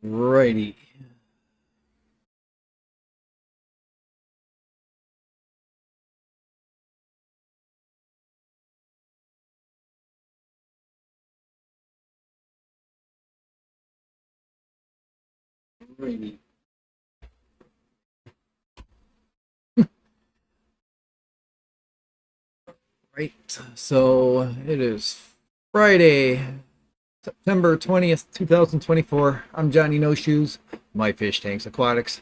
Righty. Righty. Right. So it is Friday, September 20th, 2024. I'm Johnny No Shoes, My Fish Tanks Aquatics.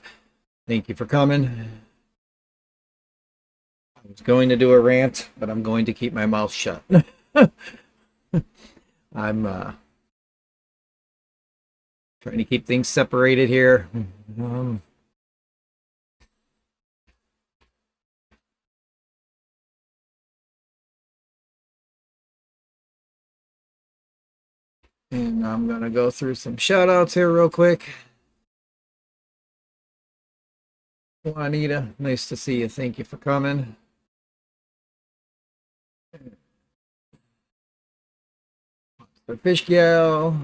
Thank you for coming. I was going to do a rant, but I'm going to keep my mouth shut. I'm trying to keep things separated here. And I'm going to go through some shout outs here real quick. Juanita, nice to see you. Thank you for coming. The Fish Gal.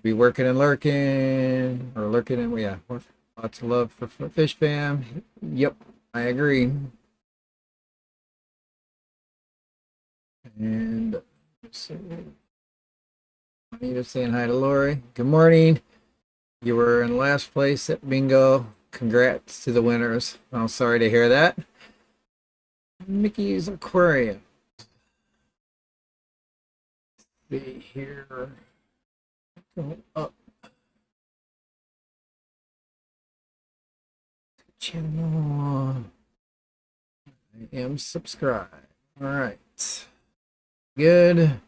Be working and lurking, or lurking and yeah, lots of love for Fish Fam. Yep, I agree. And Juanita saying hi to Lori. Good morning. You were in last place at bingo. Congrats to the winners. I'm sorry to hear that. Mickey's Aquarium. Be here. Go up. Channel. I am subscribed. All right. Good.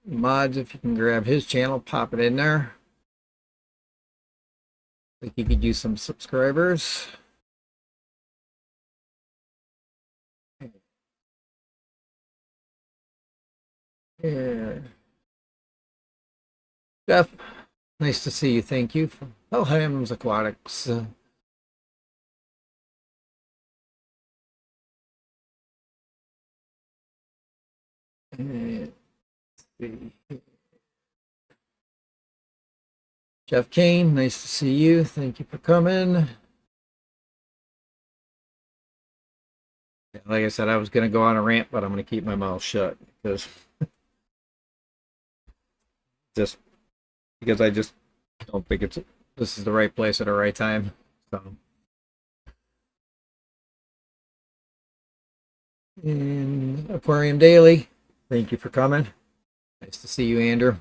Mods, if you can grab his channel, pop it in there. I think you could use some subscribers. Here. Jeff, nice to see you. Thank you from Hellham's Aquatics. Let's see. Jeff Kane, nice to see you. Thank you for coming. Like I said, I was going to go on a rant, but I'm going to keep my mouth shut because I just don't think this is the right place at the right time. So, and Aquarium Daily, thank you for coming. Nice to see you, Andrew.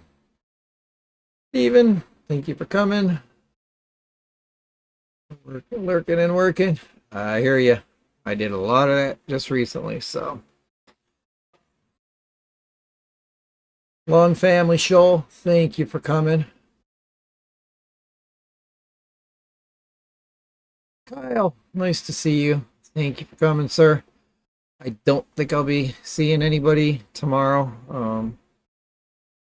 Steven, thank you for coming. Lurking and working. I hear you. I did a lot of that just recently, so. Long Family Show, thank you for coming. Kyle, nice to see you. Thank you for coming, sir. I don't think I'll be seeing anybody tomorrow.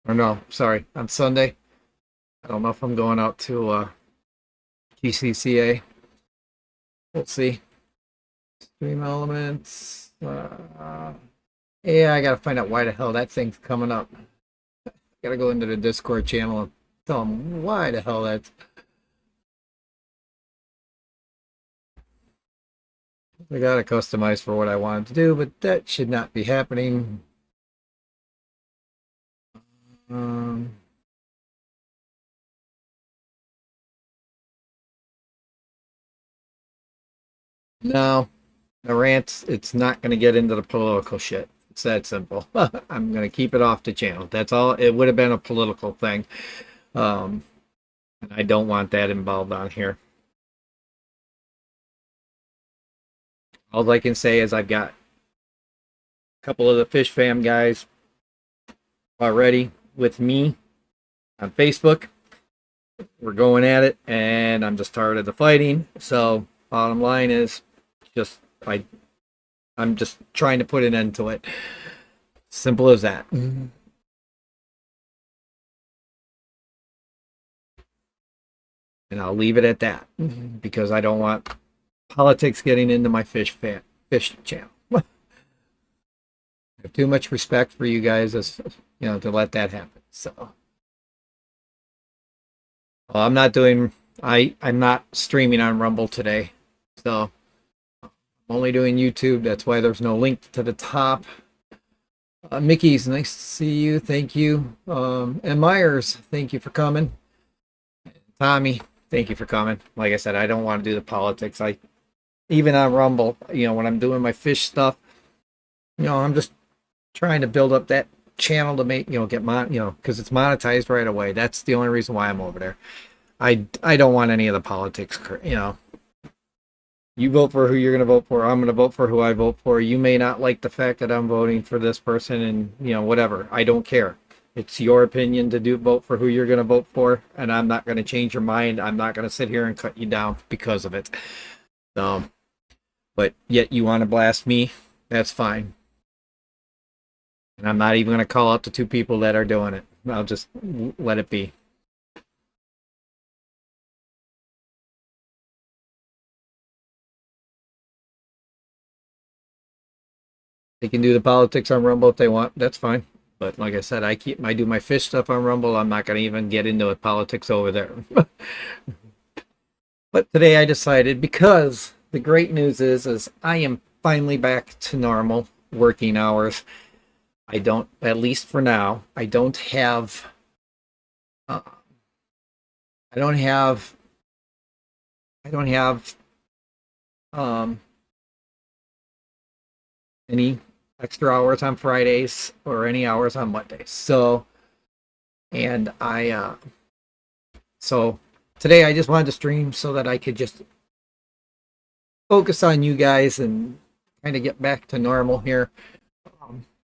Or no, sorry, on Sunday. I don't know if I'm going out to GCCA. We'll see. Stream Elements. Yeah, I gotta find out why the hell that thing's coming up. Gotta go into the Discord channel and tell them why the hell that's. I gotta customize for what I wanted to do, but that should not be happening. No, the rants, it's not going to get into the political shit. It's that simple. I'm going to keep it off the channel. That's all. It would have been a political thing. And I don't want that involved on here. All I can say is I've got a couple of the Fish Fam guys already with me on Facebook. We're going at it, and I'm just tired of the fighting. So bottom line is just I'm just trying to put an end to it. Simple as that. And I'll leave it at that because I don't want politics getting into my fish channel. have too much respect for you guys as to let that happen. So well, I'm not streaming on Rumble today. So I'm only doing YouTube. That's why there's no link to the top. Mickey's, nice to see you. Thank you. And Myers, thank you for coming. Tommy, thank you for coming. Like I said, I don't want to do the politics. Even on Rumble, when I'm doing my fish stuff, I'm just trying to build up that channel to make, get because it's monetized right away. That's the only reason why I'm over there. I don't want any of the politics, You vote for who you're going to vote for. I'm going to vote for who I vote for. You may not like the fact that I'm voting for this person and, whatever. I don't care. It's your opinion to vote for who you're going to vote for, and I'm not going to change your mind. I'm not going to sit here and cut you down because of it. So, but yet you want to blast me, that's fine. And I'm not even going to call out the two people that are doing it. I'll just let it be. They can do the politics on Rumble if they want. That's fine. But like I said, I do my fish stuff on Rumble. I'm not going to even get into politics over there. But today I decided, because the great news is I am finally back to normal working hours. I don't, at least for now, I don't have any extra hours on Fridays or any hours on Mondays. So today I just wanted to stream so that I could just focus on you guys and kind of get back to normal here.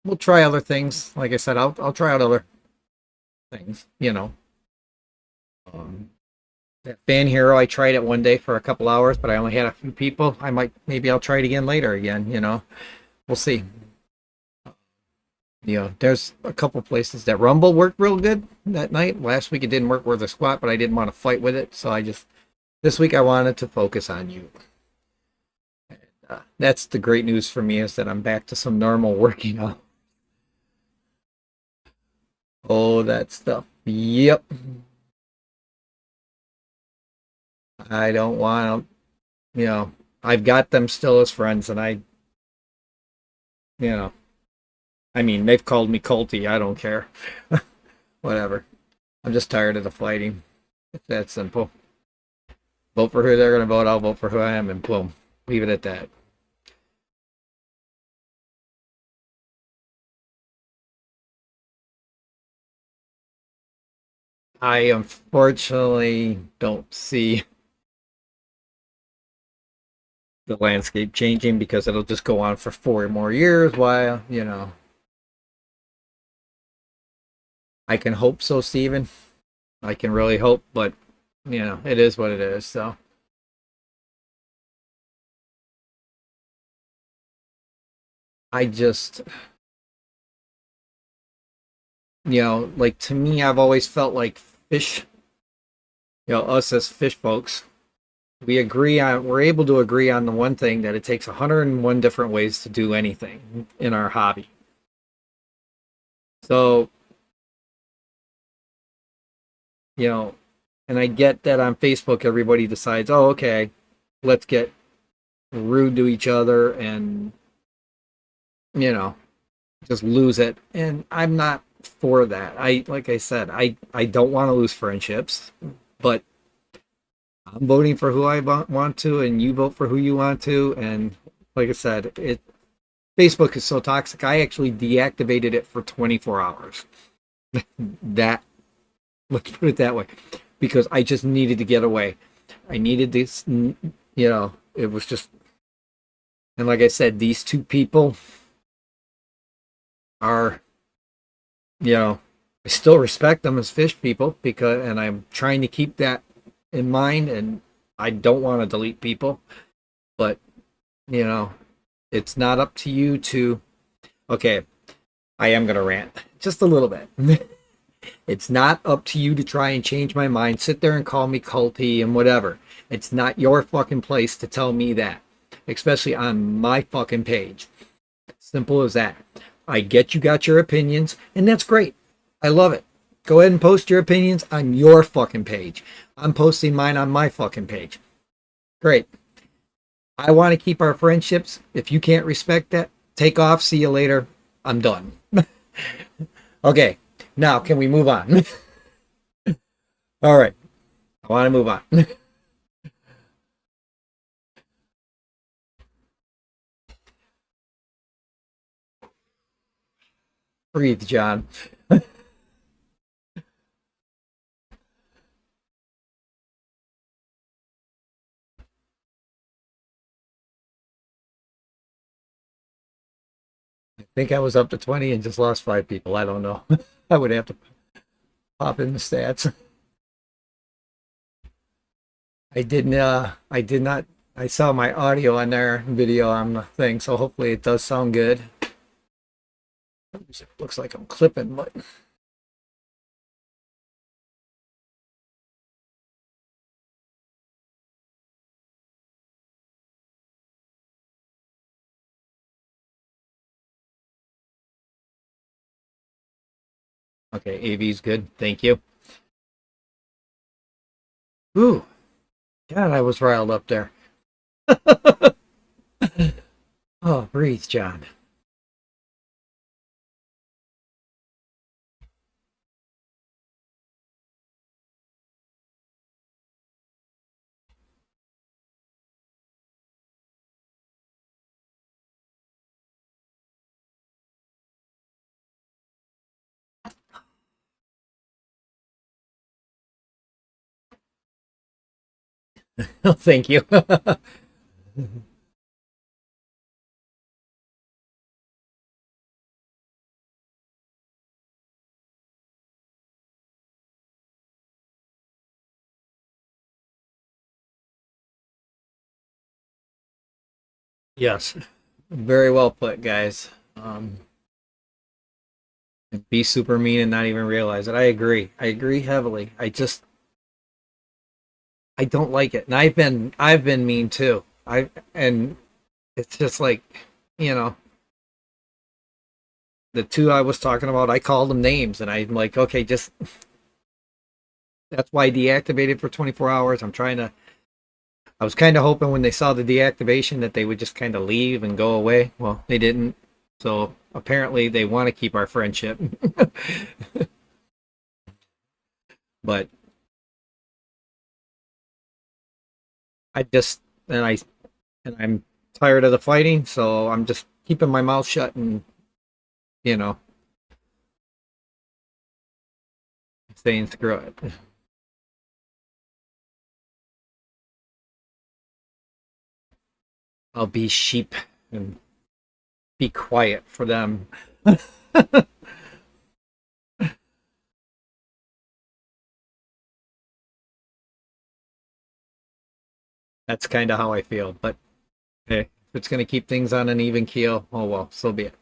We'll try other things. Like I said, I'll try out other things, that fan hero, I tried it one day for a couple hours, but I only had a few people. Maybe I'll try it again later again, We'll see. There's a couple places that Rumble worked real good that night. Last week it didn't work worth a squat, but I didn't want to fight with it. So this week I wanted to focus on you. That's the great news for me, is that I'm back to some normal working out. Oh, that stuff. Yep. I don't want to, I've got them still as friends, and they've called me culty. I don't care. Whatever. I'm just tired of the fighting. It's that simple. Vote for who they're going to vote. I'll vote for who I am, and boom. Leave it at that. I unfortunately don't see the landscape changing, because it'll just go on for 4 more years while, I can hope so, Steven. I can really hope, but, it is what it is, so. I just, like, to me, I've always felt like fish, us as fish folks, we're able to agree on the one thing, that it takes 101 different ways to do anything in our hobby. So, and I get that on Facebook everybody decides, oh, okay, let's get rude to each other and, just lose it. And I'm not for that. Like I said, I don't want to lose friendships, but I'm voting for who I want to, and you vote for who you want to. And like I said, Facebook is so toxic. I actually deactivated it for 24 hours. Let's put it that way, because I just needed to get away. I needed this, it was just, and like I said, these two people are, I still respect them as fish people, and I'm trying to keep that in mind, and I don't want to delete people, but it's not up to you to, okay, I am going to rant just a little bit. It's not up to you to try and change my mind, sit there and call me culty and whatever. It's not your fucking place to tell me that, especially on my fucking page. Simple as that. I get you got your opinions, and that's great. I love it. Go ahead and post your opinions on your fucking page. I'm posting mine on my fucking page. Great. I want to keep our friendships. If you can't respect that, take off. See you later. I'm done. Okay. Now, can we move on? All right. I want to move on. Breathe, John. I think I was up to 20 and just lost 5 people. I don't know. I would have to pop in the stats. I did not, I saw my audio on their video on the thing, so hopefully it does sound good. It looks like I'm clipping, but okay, AV's good. Thank you. Ooh, God, I was riled up there. Oh, breathe, John. Oh, thank you. Yes, very well put, guys. Be super mean and not even realize it. I agree. I agree heavily. I don't like it, and I've been mean too. And it's just like, you know, the two I was talking about. I called them names, and I'm like, okay, just that's why I deactivated for 24 hours. I was kind of hoping when they saw the deactivation that they would just kind of leave and go away. Well, they didn't. So apparently they want to keep our friendship. But I just and I and I'm tired of the fighting, so I'm just keeping my mouth shut and you know saying screw it. I'll be sheep and be quiet for them. That's kind of how I feel. But hey, if it's going to keep things on an even keel, oh well, so be it.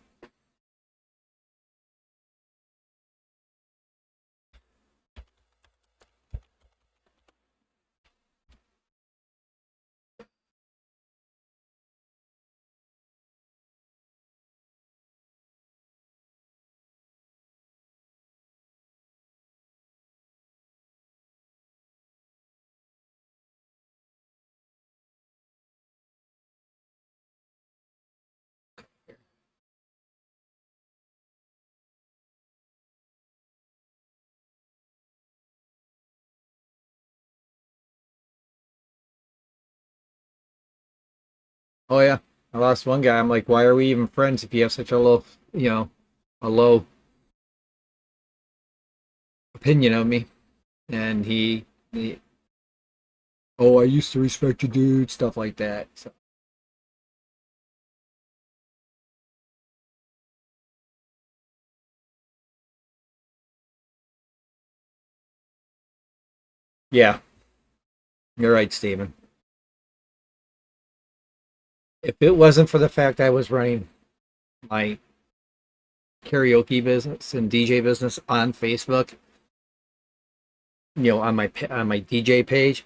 Oh yeah, I lost one guy. I'm like, why are we even friends if you have such a low, a low opinion of me? And he oh, I used to respect you, dude, stuff like that. So yeah, you're right, Steven. If it wasn't for the fact I was running my karaoke business and DJ business on Facebook, on my DJ page,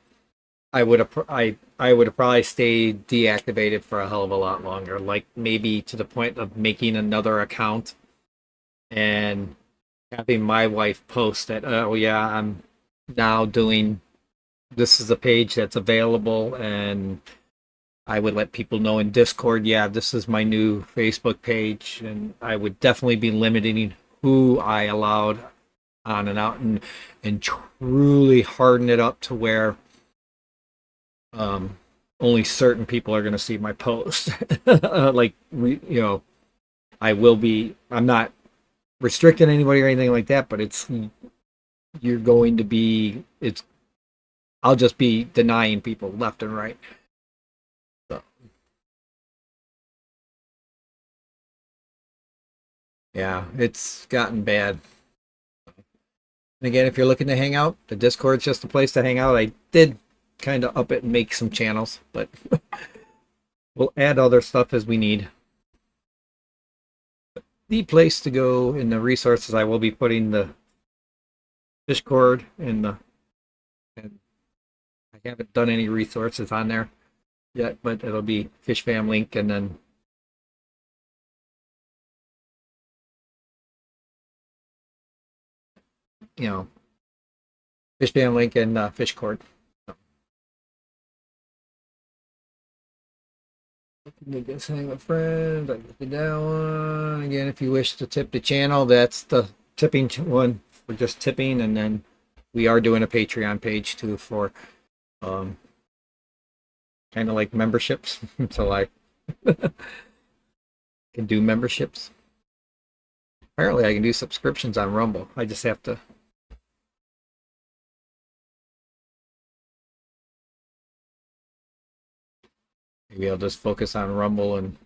I would have probably stayed deactivated for a hell of a lot longer, like maybe to the point of making another account and having my wife post that, oh yeah, I'm now doing, this is the page that's available, and I would let people know in Discord, yeah, this is my new Facebook page, and I would definitely be limiting who I allowed on and out, and truly harden it up to where um, only certain people are going to see my post. Like, I will be, I'm not restricting anybody or anything like that, but you're going to be, I'll just be denying people left and right. So, yeah, it's gotten bad. And again, if you're looking to hang out, the Discord's just a place to hang out. I did kind of up it and make some channels, but we'll add other stuff as we need. The place to go in the resources, I will be putting the Discord and I haven't done any resources on there yet, but it'll be fishfam.link, and then fishfam.link and fishcord. I guess hang with friends. I did that one. Again, if you wish to tip the channel, that's the tipping one. We're just tipping, and then we are doing a Patreon page too for kind of like memberships. So I can do memberships. Apparently I can do subscriptions on Rumble. I just have to maybe I'll just focus on Rumble and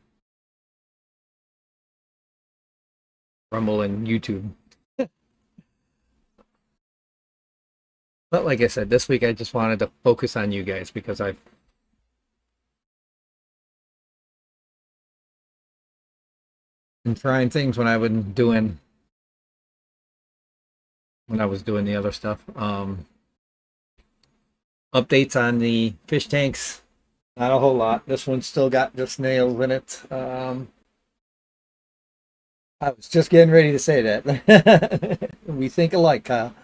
YouTube. But like I said, this week I just wanted to focus on you guys because I've been trying things when I was doing the other stuff. Updates on the fish tanks, not a whole lot. This one's still got just nails in it. I was just getting ready to say that. We think alike, Kyle.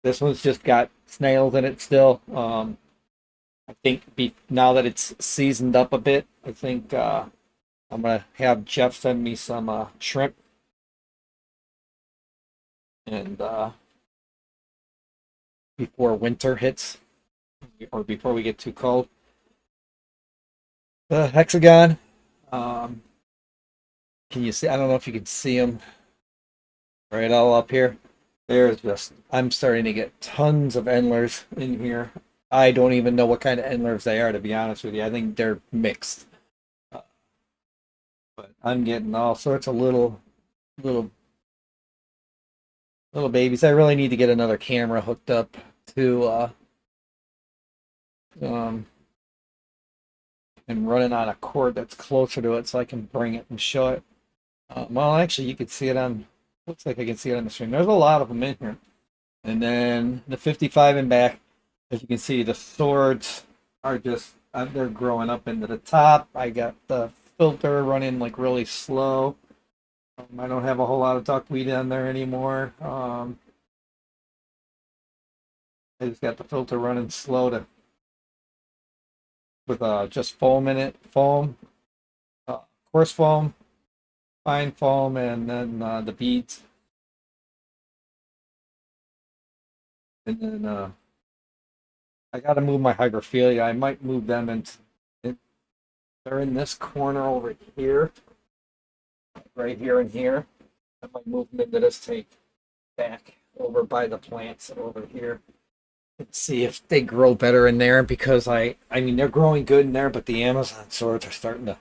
This one's just got snails in it still. I think now that it's seasoned up a bit, I think I'm gonna have Jeff send me some shrimp, and before winter hits, or before we get too cold. The hexagon. Can you see? I don't know if you can see them right all up here. There's just, I'm starting to get tons of endlers in here. I don't even know what kind of endlers they are, to be honest with you. I think they're mixed. But I'm getting all sorts of little babies. I really need to get another camera hooked up to and running on a cord that's closer to it so I can bring it and show it. Well, actually, you could see it on, looks like I can see it on the screen. There's a lot of them in here. And then the 55 and back, as you can see, the swords are just, they're growing up into the top. I got the filter running like really slow. I don't have a whole lot of duckweed on there anymore. I just got the filter running slow with just foam in it, coarse foam, fine foam, and then the beads. And then I got to move my hydrophilia. I might move them they're in this corner over here, right here and here. I might move them into this tank back over by the plants over here. Let's see if they grow better in there, because I mean, they're growing good in there, but the Amazon swords are starting to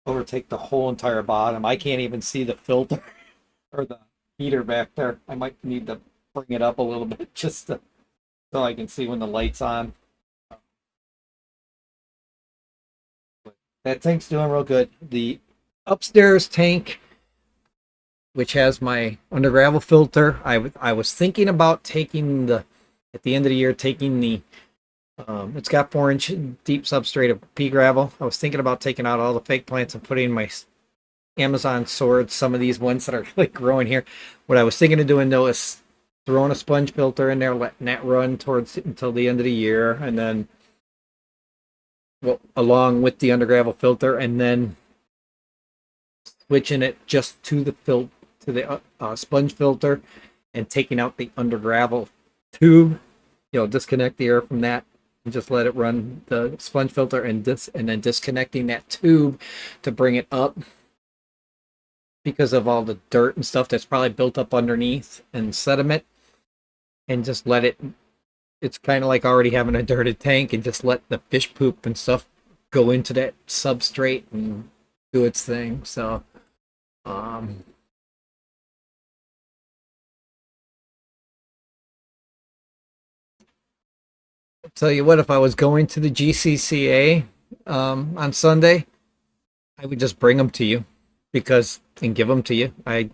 overtake the whole entire bottom. I can't even see the filter or the heater back there. I might need to bring it up a little bit just so I can see when the light's on. That tank's doing real good. The upstairs tank, which has my under gravel filter, I was thinking about taking at the end of the year, taking the it's got 4-inch deep substrate of pea gravel. I was thinking about taking out all the fake plants and putting my Amazon swords, some of these ones that are like growing here. What I was thinking of doing though is throwing a sponge filter in there, letting that run towards until the end of the year, and then well, along with the under gravel filter, and then switching it just to the sponge filter and taking out the under gravel tube. Disconnect the air from that and just let it run the sponge filter and then disconnecting that tube to bring it up because of all the dirt and stuff that's probably built up underneath and sediment, and just let it. It's kind of like already having a dirted tank, and just let the fish poop and stuff go into that substrate and do its thing. So tell you what, if I was going to the GCCA on Sunday, I would just bring them to you and give them to you. I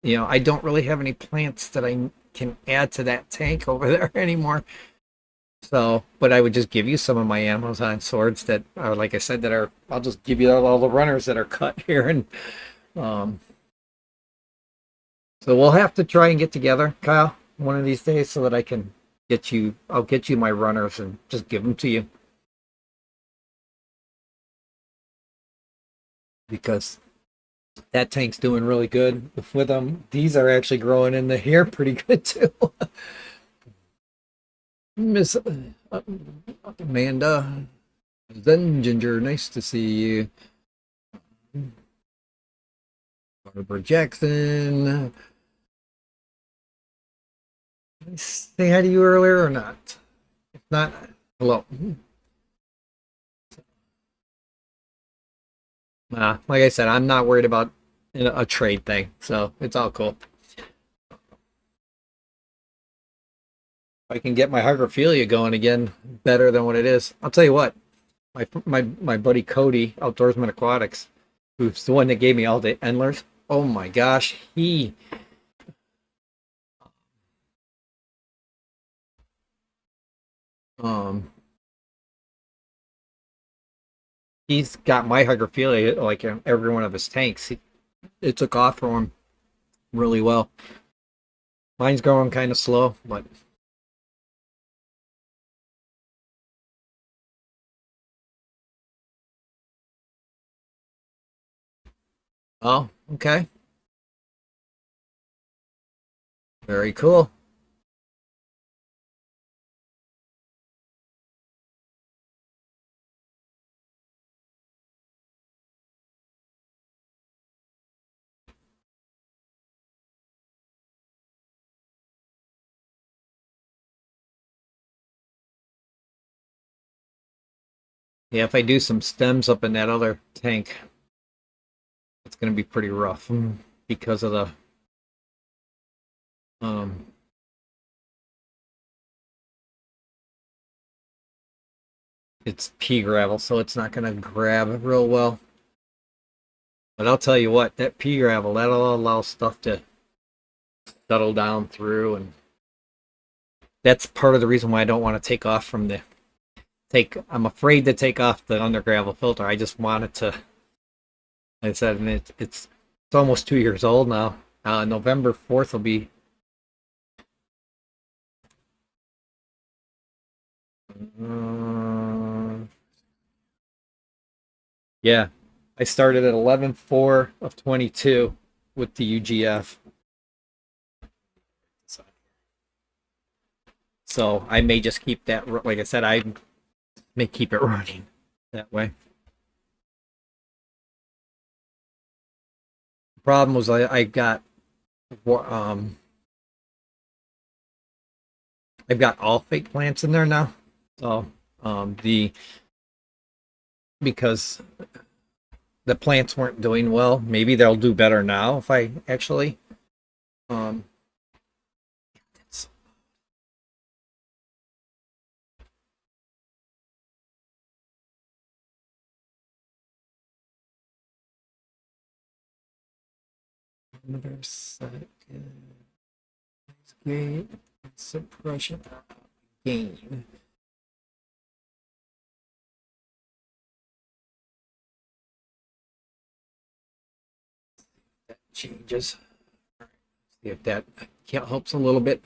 don't really have any plants that I can add to that tank over there anymore. So, but I would just give you some of my Amazon swords that are, like I said, I'll just give you all the runners that are cut here. And so we'll have to try and get together, Kyle, one of these days so that I'll get you my runners and just give them to you. Because that tank's doing really good with them. These are actually growing in the here pretty good too. Miss Amanda, then Ginger, nice to see you. Barbara Jackson. Did I say hi to you earlier or not? If not, hello. Like I said, I'm not worried about a trade thing, so it's all cool. I can get my hydrophilia going again better than what it is. I'll tell you what, my buddy Cody, Outdoorsman Aquatics, who's the one that gave me all the endlers. Oh my gosh, um he's got my hydrophilia like in every one of his tanks. It took off for him really well. Mine's growing kind of slow, but oh, okay. Very cool. Yeah, if I do some stems up in that other tank, it's going to be pretty rough because of the um it's pea gravel, so it's not going to grab real well. But I'll tell you what, that pea gravel, that'll allow stuff to settle down through, and that's part of the reason why I don't want to take off from the take. I'm afraid to take off the under gravel filter. I just want it to. Like I said, and it's almost 2 years old now. November 4th will be. Yeah, I started at 11/4 of 22 with the UGF. So I may just keep that. Like I said, I may keep it running that way. The problem was um I've got all fake plants in there now. So the because the plants weren't doing well. Maybe they'll do better now if I actually um another second. Great suppression gain. changes. See if that helps a little bit.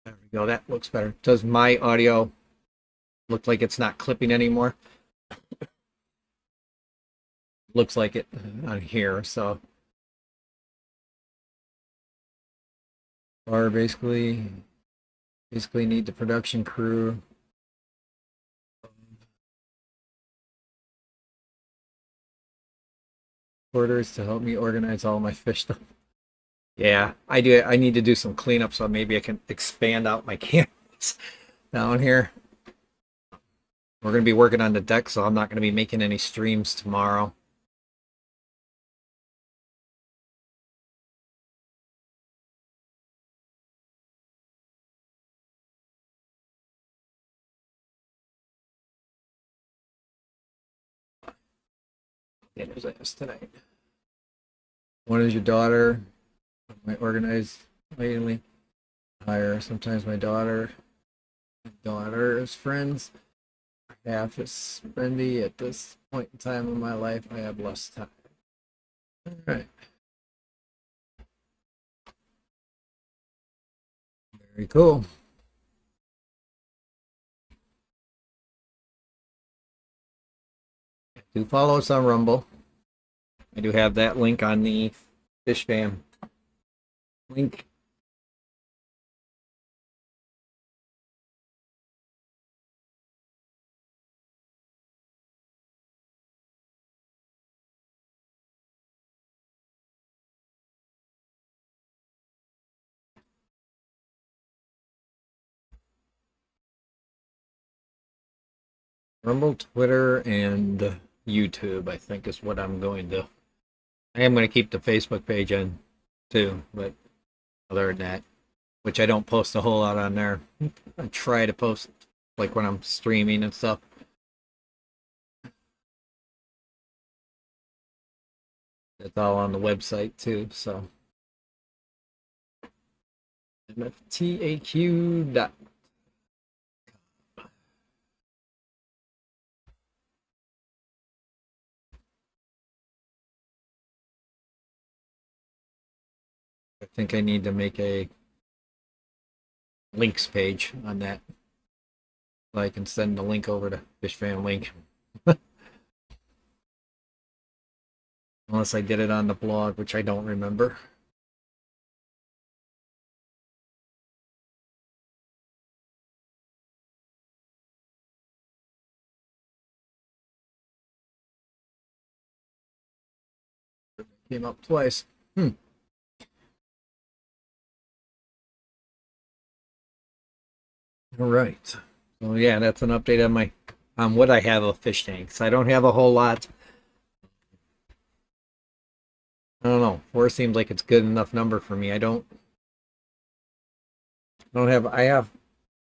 There we go. That looks better. Does my audio look like it's not clipping anymore? Looks like it on here. So, or basically need the production crew. Orders to help me organize all my fish stuff. Yeah, I do. I need to do some cleanup, so maybe I can expand out my cameras down here. We're going to be working on the deck, so I'm not going to be making any streams tomorrow. Dinner's ass tonight. When is your daughter? I organize lately. Hire sometimes my daughter's friends. Half is spendy at this point in time in my life. I have less time. All right. Very cool. Do follow us on Rumble. I do have that link on the FishFam link. Rumble, Twitter, and YouTube, I think, is what I'm going to. I am going to keep the Facebook page on too, but other than that, which I don't post a whole lot on there. I try to post like when I'm streaming and stuff. It's all on the website too, so. MFTAQ. I think I need to make a links page on that. So I can send the link over to fishfam.link. Unless I did it on the blog, which I don't remember. Came up twice. All right. So yeah, that's an update on what I have of fish tanks. I don't have a whole lot. I don't know. 4 seems like it's good enough number for me. I have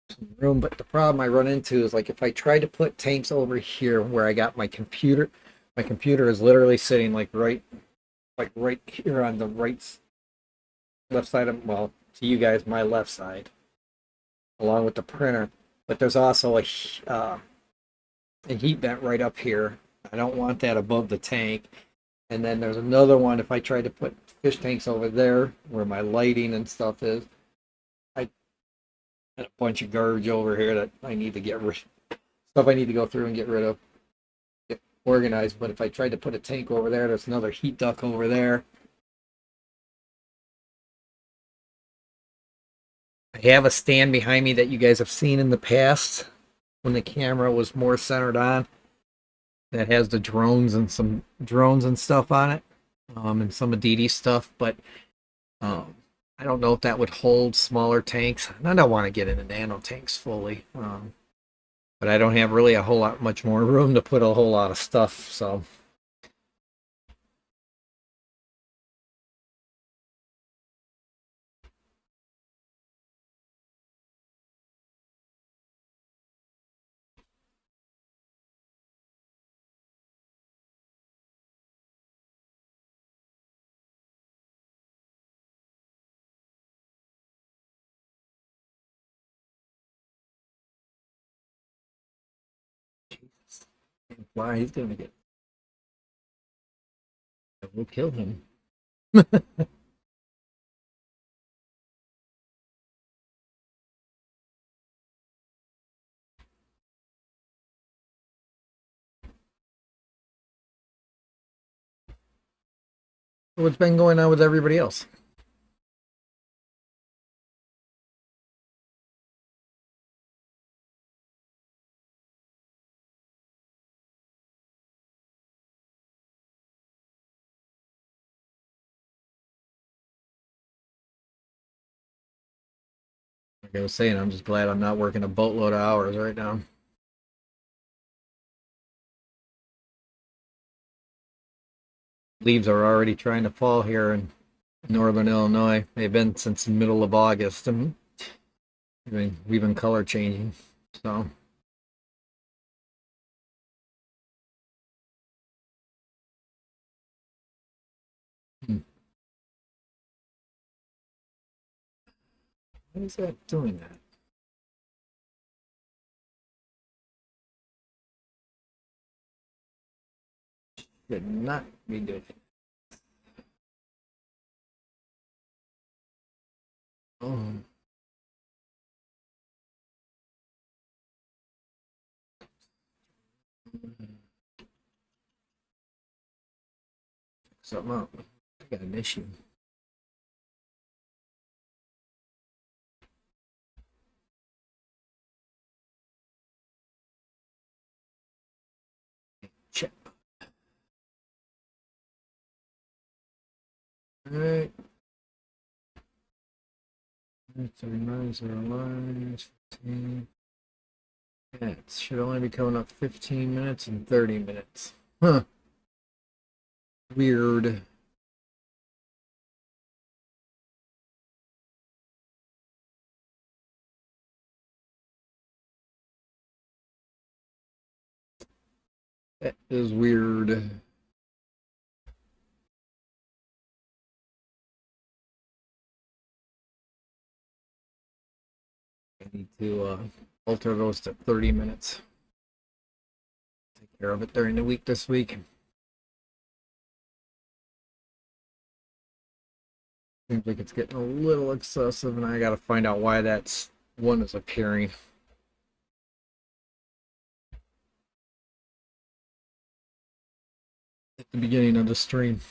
some room, but the problem I run into is like if I try to put tanks over here where I got my computer is literally sitting like right here on the left side of, well, to you guys, my left side, along with the printer. But there's also a heat vent right up here. I don't want that above the tank. And then there's another one. If I try to put fish tanks over there where my lighting and stuff is, I got a bunch of garbage over here that I need to get rid of. Stuff I need to go through and get rid of, get organized. But if I tried to put a tank over there, there's another heat duct over there. I have a stand behind me that you guys have seen in the past when the camera was more centered on, that has the drones and some drones and stuff on it, and some Adidas stuff, but I don't know if that would hold smaller tanks. And I don't want to get into nano tanks fully, but I don't have really a whole lot much more room to put a whole lot of stuff, so. Why he's gonna get. I will kill him. What's been going on with everybody else? Like I was saying, I'm just glad I'm not working a boatload of hours right now. Leaves are already trying to fall here in northern Illinois. They've been since the middle of August, and we've been color changing. So why is that doing that? Should not be doing it. Oh. Something up. I got an issue. Check. All right. 39, 0 lines, 15. Yeah, it should only be coming up 15 minutes and 30 minutes. Huh. Weird. That is weird. I need to alter those to 30 minutes. Take care of it during the week this week. Seems like it's getting a little excessive, and I got to find out why that one is appearing. At the beginning of the stream.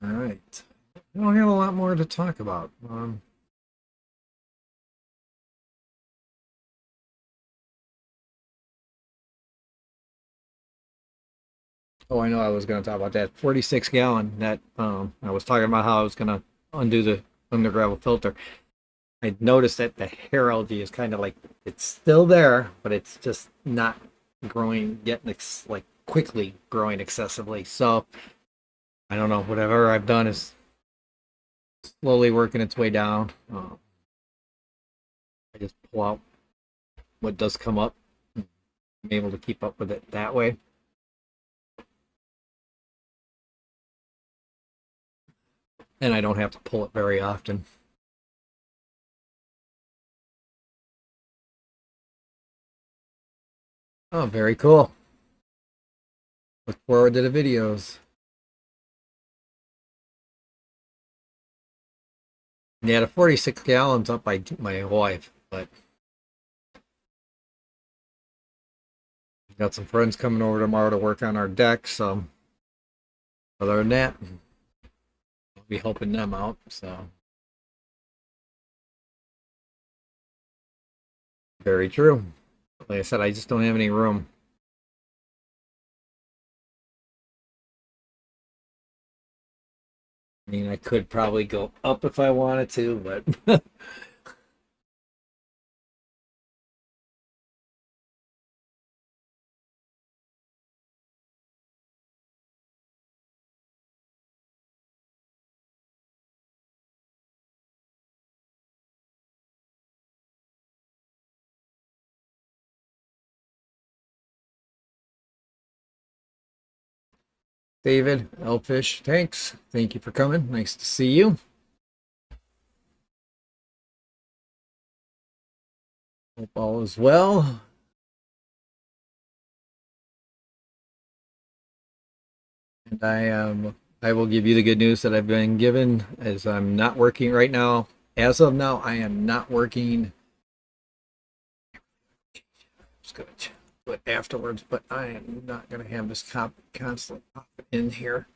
All right. I don't have a lot more to talk about. Oh, I know I was going to talk about that 46 gallon that I was talking about how I was going to undo the under gravel filter. I noticed that the hair algae is kind of like it's still there, but it's just not growing, getting like quickly growing excessively. So I don't know. Whatever I've done is slowly working its way down. I just pull out what does come up. I'm able to keep up with it that way. And I don't have to pull it very often. Oh, very cool. Look forward to the videos. Yeah, the 46 gallons up by my wife, but got some friends coming over tomorrow to work on our deck, so other than that, I'll be helping them out, so very true. Like I said, I just don't have any room. I mean, I could probably go up if I wanted to, but David, Elfish, thanks. Thank you for coming. Nice to see you. Hope all is well. And I will give you the good news that I've been given as I'm not working right now. As of now, I am not working. I'm just gonna do it afterwards, but I am not gonna have this copy constantly popping in here.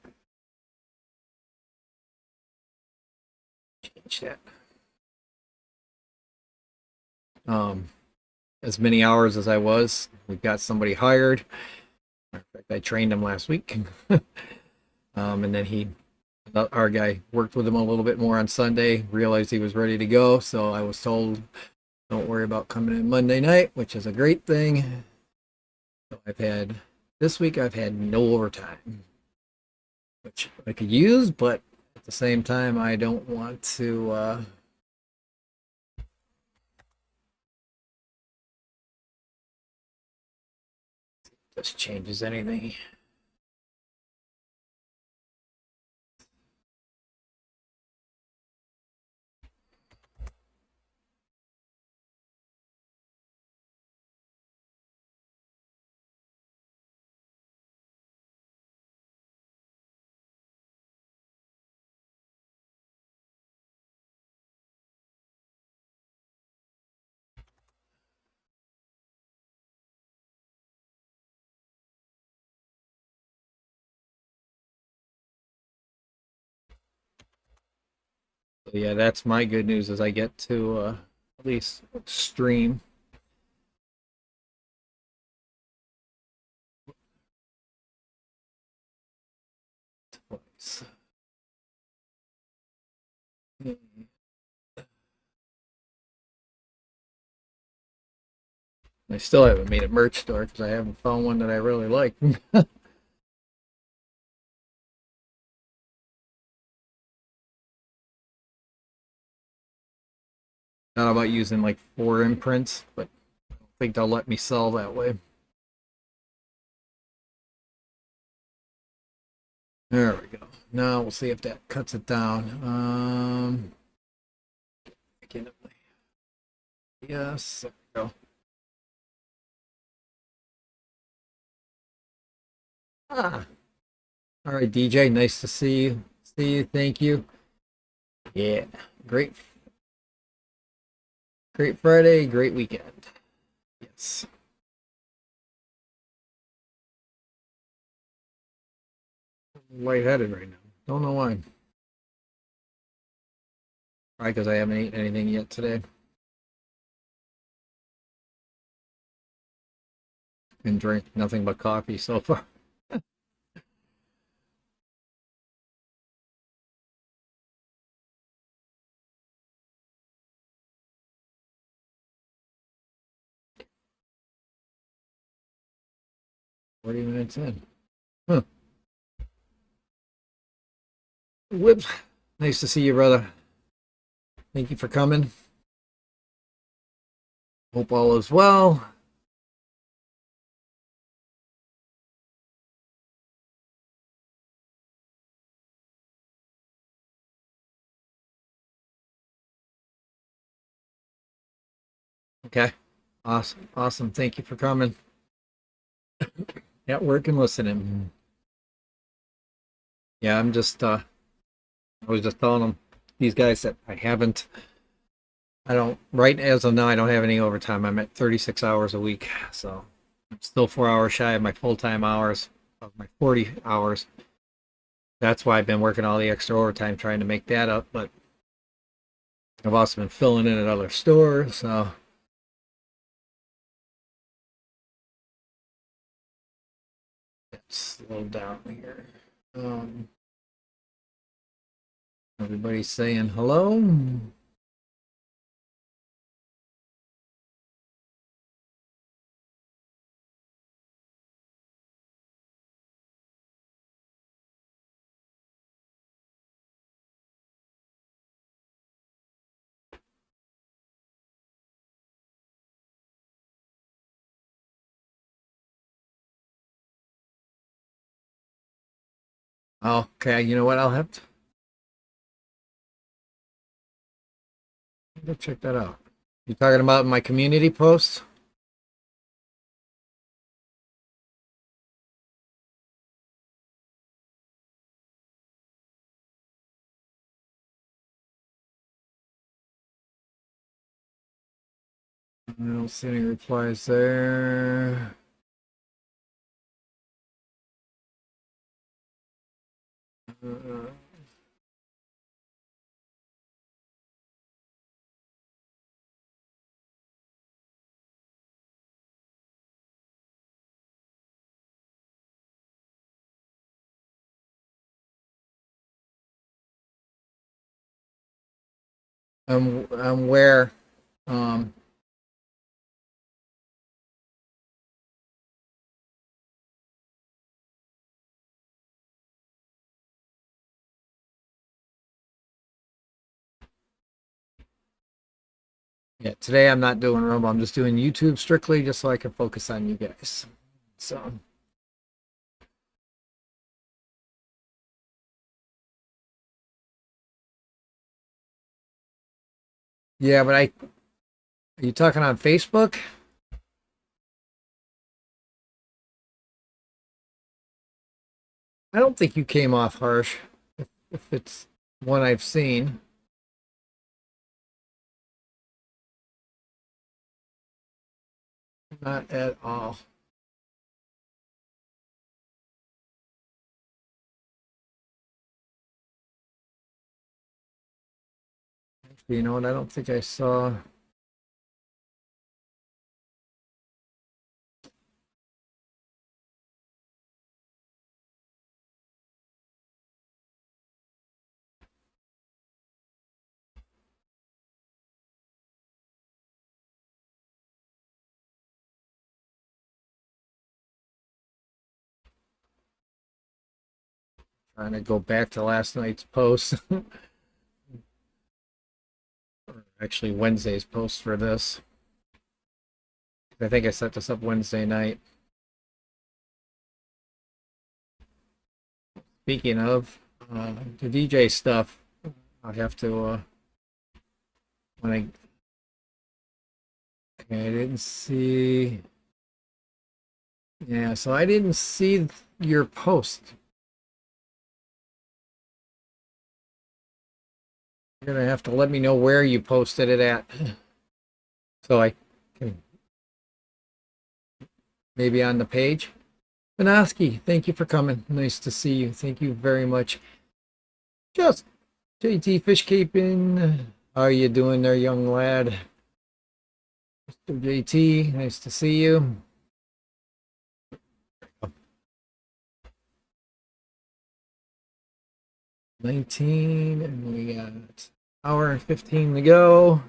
Change that. Um, as many hours as I was, we've got somebody hired. In fact, I trained him last week. And then our guy worked with him a little bit more on Sunday, realized he was ready to go. So I was told, don't worry about coming in Monday night, which is a great thing. So this week I've had no overtime, which I could use, but at the same time, I don't want to, this changes anything. So yeah, that's my good news as I get to at least stream. Twice. I still haven't made a merch store because I haven't found one that I really like. Not about using like 4 imprints, but I don't think they'll let me sell that way. There we go. Now we'll see if that cuts it down. Yes, there we go. Ah, all right, DJ. Nice to see you. See you. Thank you. Yeah, great, great Friday, great weekend. Yes. I'm lightheaded right now. Don't know why. Probably because I haven't eaten anything yet today and drank nothing but coffee so far. What 40 minutes in. Huh. Whip. Nice to see you, brother. Thank you for coming. Hope all is well. Okay. Awesome. Awesome. Thank you for coming. Yeah, work and listening. Yeah, I was just telling them these guys that I don't right as of now I don't have any overtime. I'm at 36 hours a week. So I'm still 4 hours shy of my full-time hours of my 40 hours. That's why I've been working all the extra overtime trying to make that up, but I've also been filling in at other stores, so let's slow down here. Um, Everybody's saying hello. Okay, you know what? I'll have to go check that out. You talking about my community posts? I don't see any replies there. I'm where um yeah, today I'm not doing Rumble. I'm just doing YouTube strictly just so I can focus on you guys. So yeah, but are you talking on Facebook? I don't think you came off harsh if it's one I've seen. Not at all. You know what? I don't think I saw. Trying to go back to last night's post. Or actually Wednesday's post for this. I think I set this up Wednesday night. Speaking of the DJ stuff, I have to when I didn't see. Yeah, so I didn't see your post. You're gonna have to let me know where you posted it at, so I can maybe on the page. Banoski, thank you for coming. Nice to see you. Thank you very much. Just JT Fish Keeping. How are you doing there, young lad? Mr. JT, nice to see you. 19, and we got an hour and 15 to go.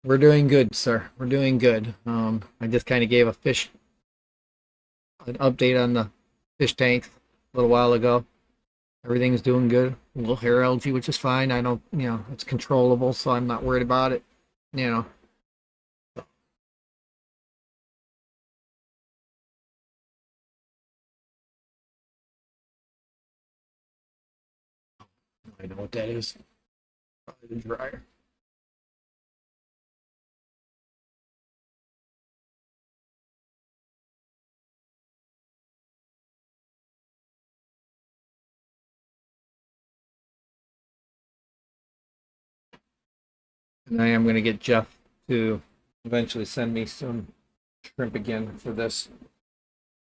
We're doing good, sir. We're doing good. I just kind of gave an update on the fish tank a little while ago. Everything's doing good. A little hair algae, which is fine. I don't, it's controllable, so I'm not worried about it. You know, I know what that is. Probably the dryer. And I am going to get Jeff to eventually send me some shrimp again for this.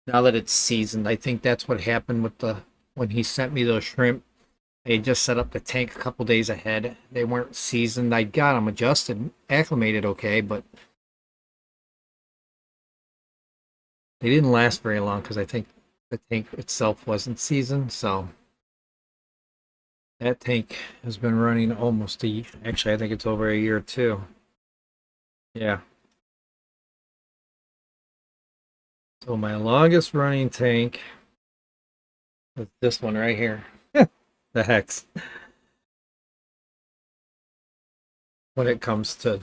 Now that it's seasoned, I think that's what happened with the when he sent me those shrimp. They just set up the tank a couple days ahead. They weren't seasoned. I got them adjusted, acclimated okay, but they didn't last very long because I think the tank itself wasn't seasoned. So that tank has been running almost a year. Actually, I think it's over a year too. Yeah. So my longest running tank is this one right here. The Hex. When it comes to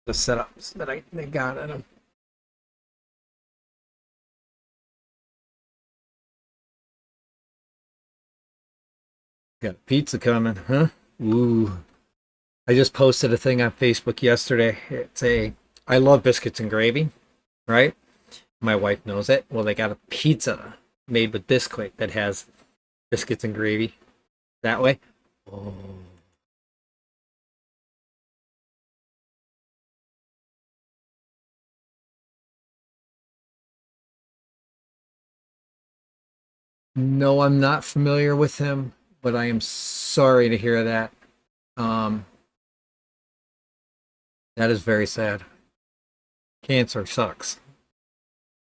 the setups that they got in them. Got pizza coming, huh? Ooh. I just posted a thing on Facebook yesterday. I love biscuits and gravy, right? My wife knows it. Well, they got a pizza made with Bisquick that has biscuits and gravy that way. Oh. No, I'm not familiar with him, but I am sorry to hear that. Um, that is very sad. Cancer sucks.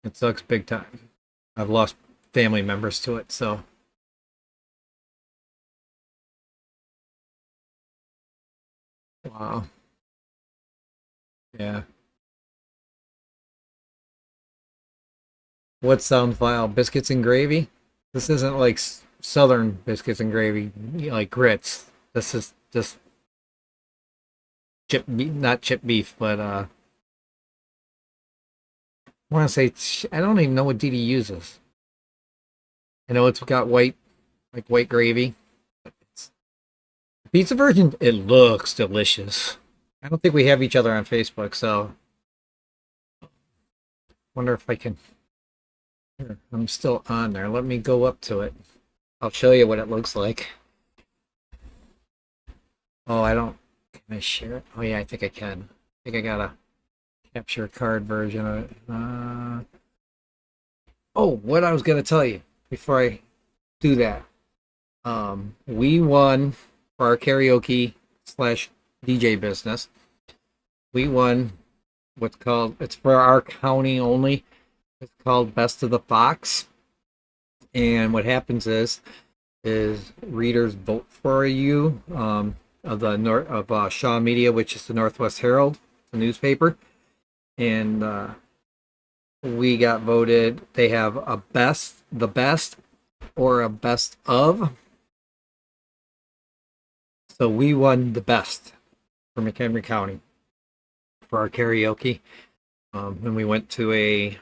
It sucks big time. I've lost family members to it, so wow. Yeah. What sounds vile? Biscuits and gravy? This isn't like southern biscuits and gravy, like grits. This is just chip beef, not chip beef, but I want to say I don't even know what Didi uses. I know it's got white gravy. It's, pizza version, it looks delicious. I don't think we have each other on Facebook, so wonder if I can. Here, I'm still on there. Let me go up to it. I'll show you what it looks like. Oh, I don't. Can I share it? Oh yeah, I think I can. I think I got a capture card version of it. Oh, what I was gonna tell you before I do that. We won for our karaoke slash DJ business. We won what's called, it's for our county only. It's called Best of the Fox. And what happens is readers vote for you of the north of Shaw Media, which is the Northwest Herald, the newspaper, and we got voted. They have a the best, or a best of. So we won the best for McHenry County for our karaoke. And we went to a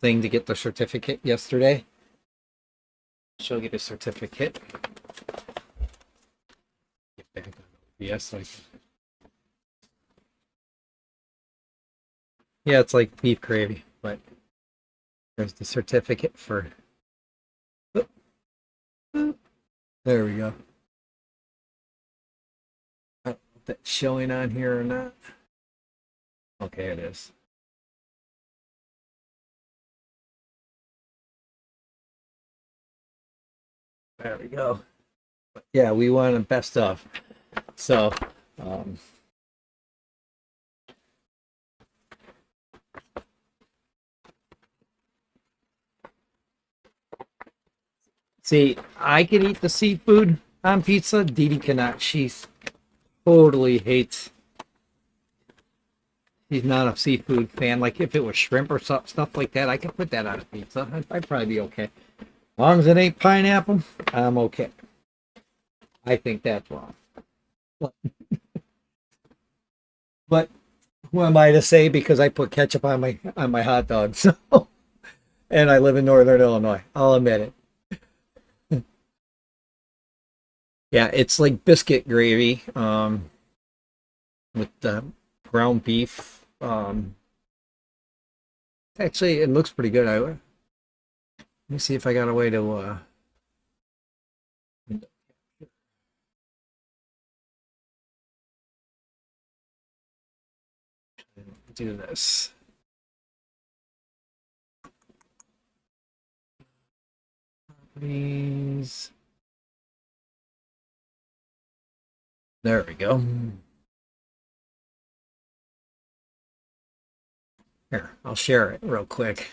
thing to get the certificate yesterday. She'll get a certificate. Get back on OBS. Yeah, it's like beef gravy, but there's the certificate for. There we go. I don't know if that's showing on here or not. Okay, it is. There we go. But yeah, we won a best of. So, um, see, I can eat the seafood on pizza. Dee Dee cannot. She's totally hates. She's not a seafood fan. Like if it was shrimp or stuff like that, I could put that on a pizza. I'd probably be okay. As long as it ain't pineapple, I'm okay. I think that's wrong. But who am I to say because I put ketchup on my hot dog? So, and I live in Northern Illinois. I'll admit it. Yeah, it's like biscuit gravy with the ground beef. Actually, it looks pretty good. Let me see if I got a way to Do this. Please. There we go. Here, I'll share it real quick.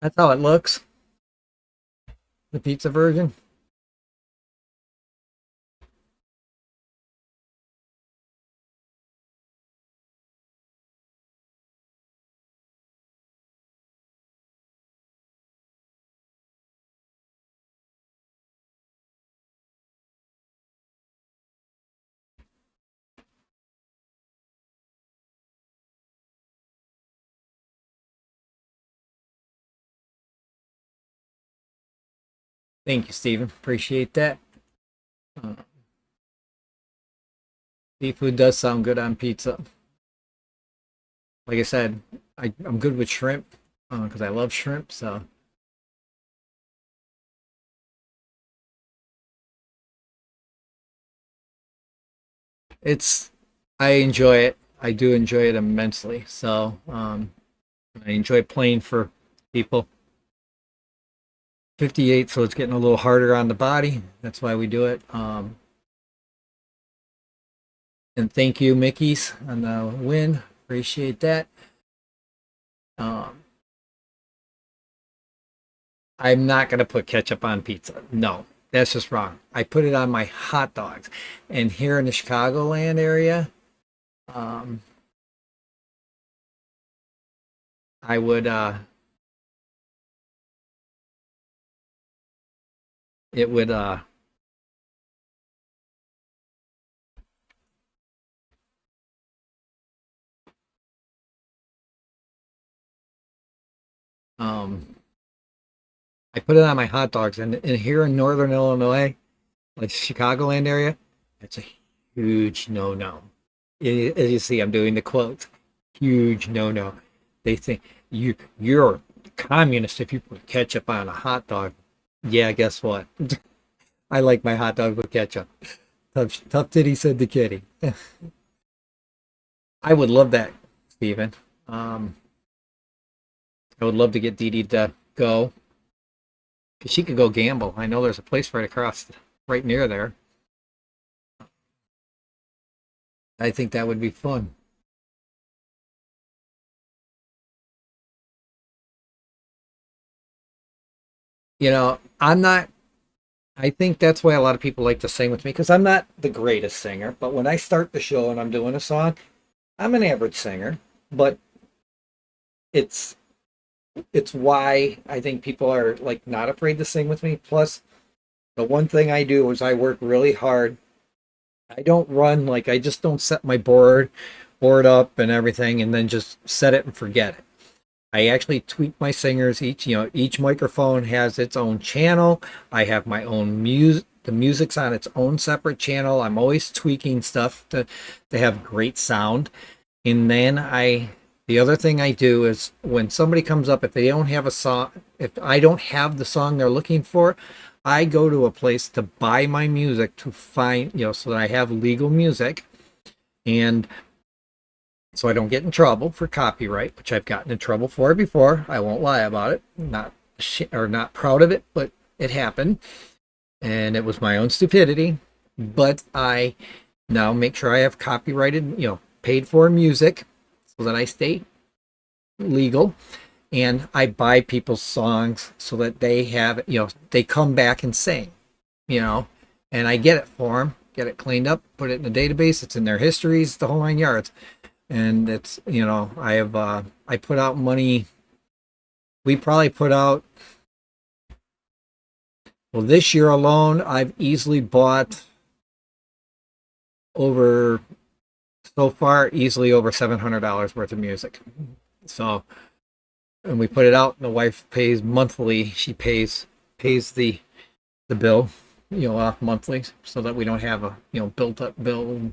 That's how it looks. The pizza version. Thank you, Steven. Appreciate that. Seafood does sound good on pizza. Like I said, I'm good with shrimp because I love shrimp. So it's I enjoy it. I do enjoy it immensely. So I enjoy playing for people. 58, so it's getting a little harder on the body. That's why we do it. And thank you, Mickey's, on the win. Appreciate that. I'm not going to put ketchup on pizza. No, that's just wrong. I put it on my hot dogs. And here in the Chicagoland area, I would, it would, I put it on my hot dogs. And here in Northern Illinois, like Chicagoland area, it's a huge no-no. As you see, I'm doing the quotes. Huge no-no. They think you're a communist if you put ketchup on a hot dog. Yeah, guess what? I like my hot dog with ketchup. Tough titty said the kitty. I would love that, Steven. I would love to get Dee Dee to go. Because she could go gamble. I know there's a place right across, right near there. I think that would be fun. I'm not, I think that's why a lot of people like to sing with me because I'm not the greatest singer. But when I start the show and I'm doing a song, I'm an average singer. But it's it's why I think people are like not afraid to sing with me. Plus, the one thing I do is I work really hard. I don't run like I just don't set my board up and everything and then just set it and forget it. I actually tweak my singers. Each microphone has its own channel. I have my own music. The music's on its own separate channel. I'm always tweaking stuff to have great sound. And then the other thing I do is when somebody comes up, if they don't have a song, if I don't have the song they're looking for, I go to a place to buy my music to find, so that I have legal music. And so I don't get in trouble for copyright, which I've gotten in trouble for before. I won't lie about it. Not proud of it, but it happened. And it was my own stupidity. But I now make sure I have copyrighted, paid for music so that I stay legal. And I buy people's songs so that they have, they come back and sing, and I get it for them, get it cleaned up, put it in the database. It's in their histories, the whole 9 yards. And it's, I put out money. We probably put out, well, this year alone, I've easily bought so far, easily over $700 worth of music. So, and we put it out, and the wife pays monthly. She pays the bill, off monthly, so that we don't have a built up bill.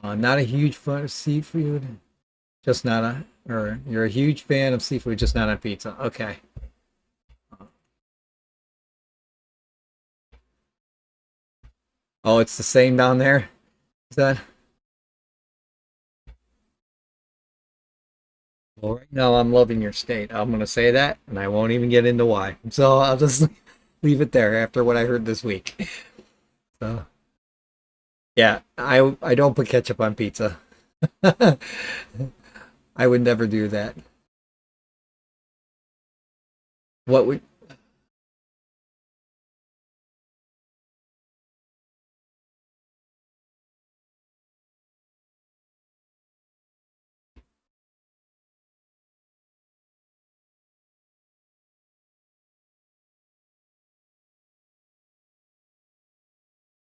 Not a huge fan of seafood, just not or you're a huge fan of seafood, just not on pizza. Okay. Oh, it's the same down there. Is that? Well, right now I'm loving your state. I'm gonna say that, and I won't even get into why. So I'll just leave it there after what I heard this week. So yeah, I don't put ketchup on pizza. I would never do that. What would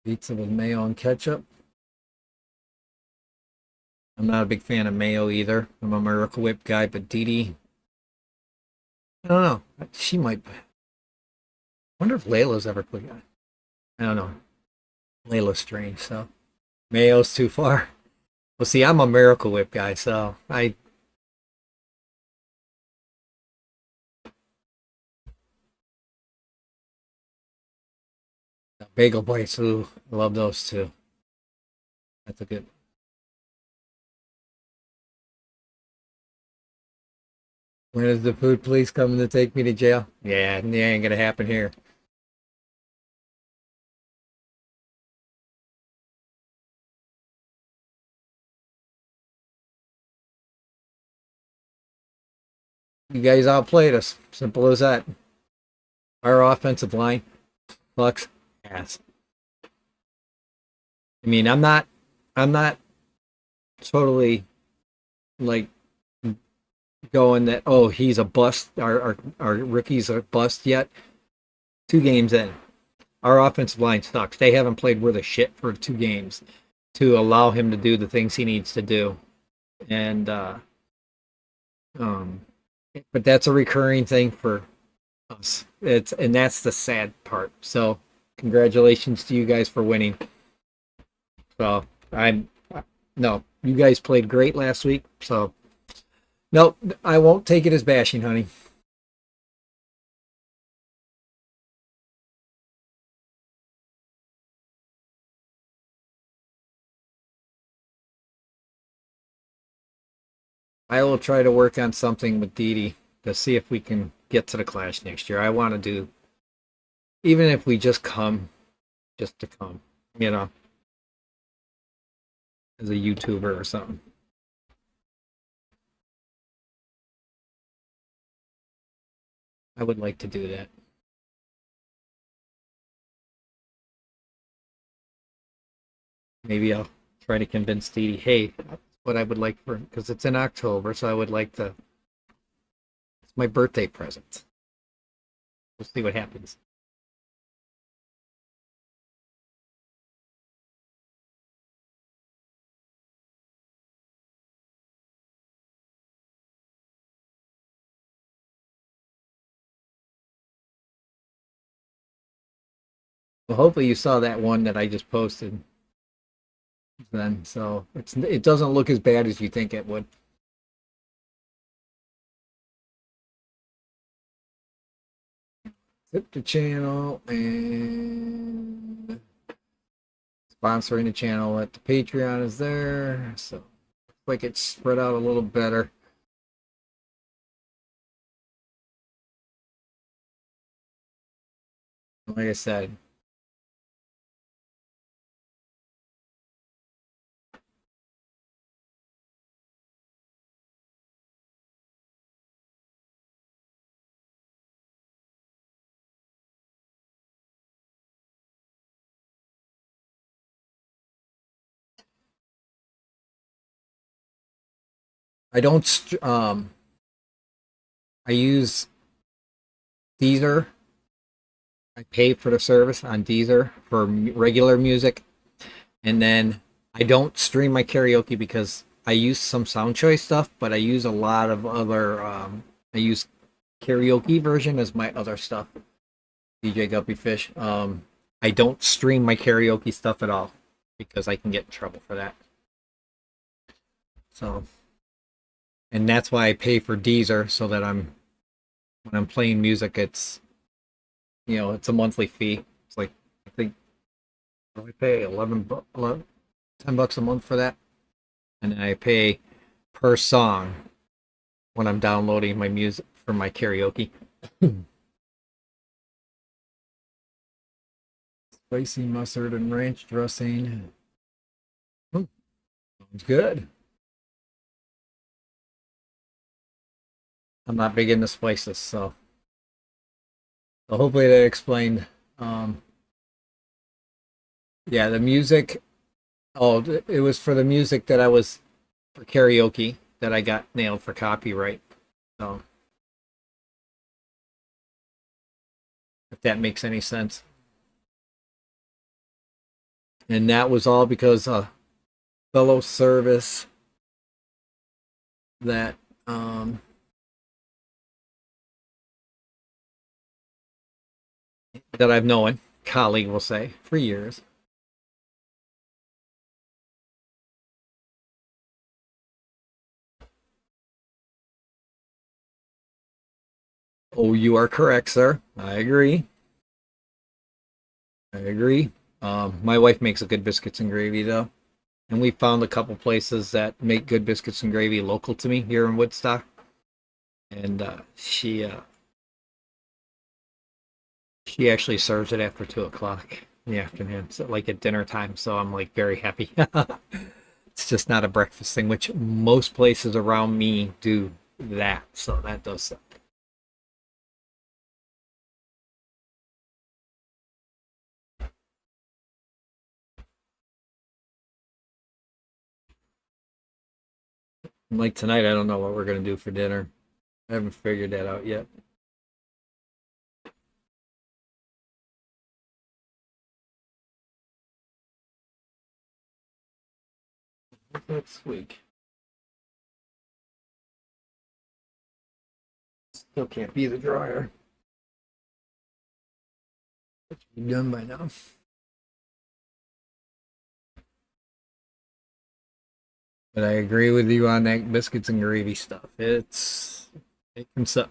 pizza with mayo and ketchup? I'm not a big fan of mayo either. I'm a Miracle Whip guy, but Dee Dee, I don't know. She might. I wonder if Layla's ever put it. I don't know. Layla's strange, so mayo's too far. Well, see, I'm a Miracle Whip guy, so I bagel bites. Ooh, I love those too. That's a good. When is the food police coming to take me to jail? Yeah, it ain't gonna happen here. You guys outplayed us. Simple as that. Our offensive line sucks ass. I mean, I'm not totally like going that oh he's a bust. Our rookie's a bust yet. 2 games in, our offensive line sucks. They haven't played worth a shit for 2 games to allow him to do the things he needs to do, and um, but that's a recurring thing for us. And that's the sad part. So congratulations to you guys for winning. So I'm no, you guys played great last week. So no, I won't take it as bashing, honey. I will try to work on something with Dee Dee to see if we can get to the Clash next year. I want to do, even if we just come, just to come, you know, as a YouTuber or something. I would like to do that. Maybe I'll try to convince Dee Dee, hey, that's what I would like for, because it's in October, so I would like to, it's my birthday present. We'll see what happens. Well, hopefully you saw that one that I just posted then, so it doesn't look as bad as you think it would. Tip the channel and sponsoring the channel at the Patreon is there. So looks like it's spread out a little better. Like I said, I don't I use Deezer. I pay for the service on Deezer for regular music, and then I don't stream my karaoke because I use some sound choice stuff, but I use a lot of other I use karaoke version as my other stuff. DJ Guppy Fish. I don't stream my karaoke stuff at all because I can get in trouble for that. So, and that's why I pay for Deezer so that when I'm playing music, it's it's a monthly fee. It's like I think I pay 11, $10 a month for that, and I pay per song when I'm downloading my music for my karaoke. Spicy mustard and ranch dressing. Oh, sounds good. I'm not big into spices, so hopefully that explained. Um, yeah, the music. Oh, it was for the music that I was for karaoke that I got nailed for copyright. So, if that makes any sense. And that was all because fellow service that that I've known, colleague will say, for years. Oh, you are correct, sir. I agree. I agree. My wife makes a good biscuits and gravy, though. And we found a couple places that make good biscuits and gravy local to me here in Woodstock. And she actually serves it after 2 o'clock in the afternoon, so like at dinner time. So I'm like very happy. It's just not a breakfast thing, which most places around me do that. So that does suck. Like tonight, I don't know what we're gonna do for dinner. I haven't figured that out yet. Next week. Still can't be the dryer. It should be done by now. But I agree with you on that biscuits and gravy stuff. It can suck.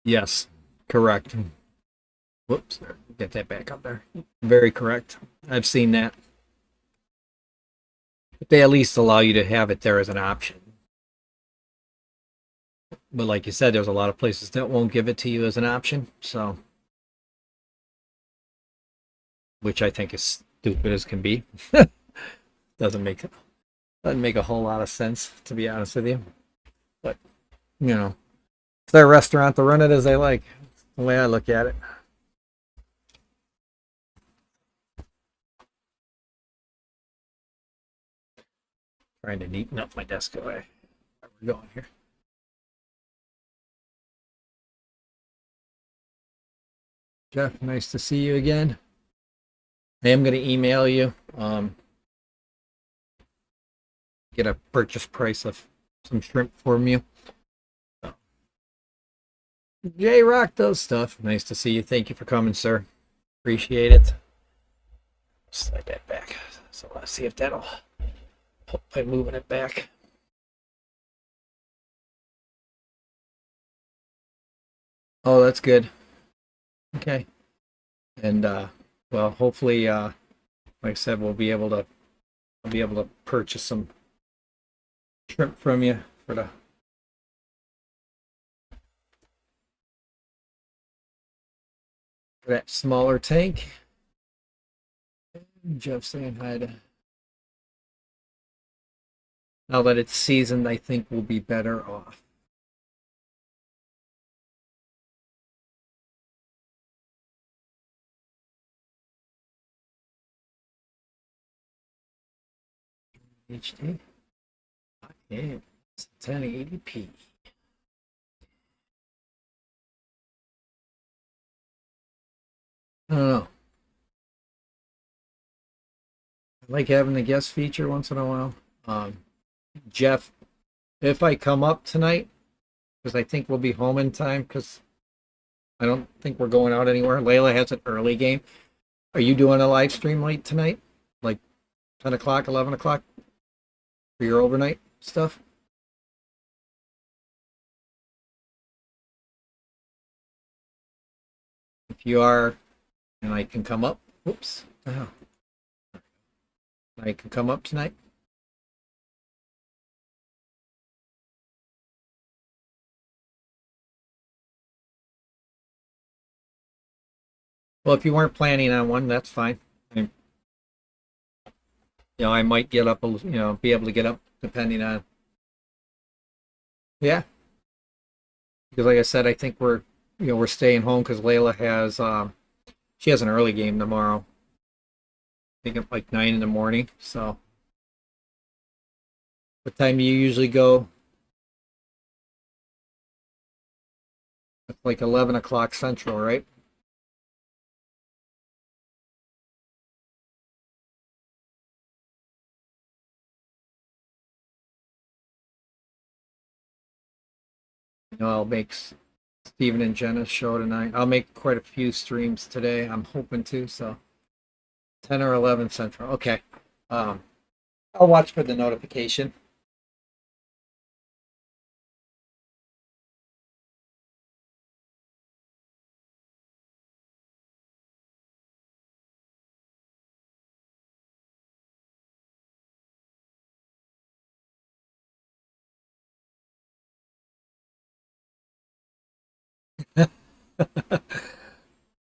Yes, correct. Whoops, get that back up there. Very correct. I've seen that. But they at least allow you to have it there as an option. But like you said, there's a lot of places that won't give it to you as an option. So, which I think is stupid as can be. doesn't make doesn't make a whole lot of sense, to be honest with you. But you know, it's their restaurant to run it as they like. The way I look at it. Trying to neaten up my desk away. Where we're going here. Jeff, nice to see you again. I am going to email you. Get a purchase price of some shrimp from you. So. J Rock does stuff. Nice to see you. Thank you for coming, sir. Appreciate it. Slide that back. So let's see if that'll help by moving it back. Oh, that's good. Okay. And well, hopefully, like I said, I'll be able to purchase some shrimp from you for that smaller tank. Jeff saying hi to. Now that it's seasoned, I think we'll be better off. HD. Yeah, it's 1080p. I don't know. I like having the guest feature once in a while. Um, Jeff, if I come up tonight, because I think we'll be home in time, because I don't think we're going out anywhere. Layla has an early game. Are you doing a live stream late tonight? Like 10 o'clock, 11 o'clock for your overnight stuff? If you are, and I can come up, whoops, oh, I can come up tonight. Well, if you weren't planning on one, that's fine. I might get up, be able to get up depending on, yeah. Because like I said, I think we're staying home because Layla she has an early game tomorrow. I think at like 9 in the morning. So, what time do you usually go? It's like 11 o'clock Central, right? I'll make Steven and Jenna's show tonight. I'll make quite a few streams today. I'm hoping to. So 10 or 11 Central. Okay. Um, I'll watch for the notification.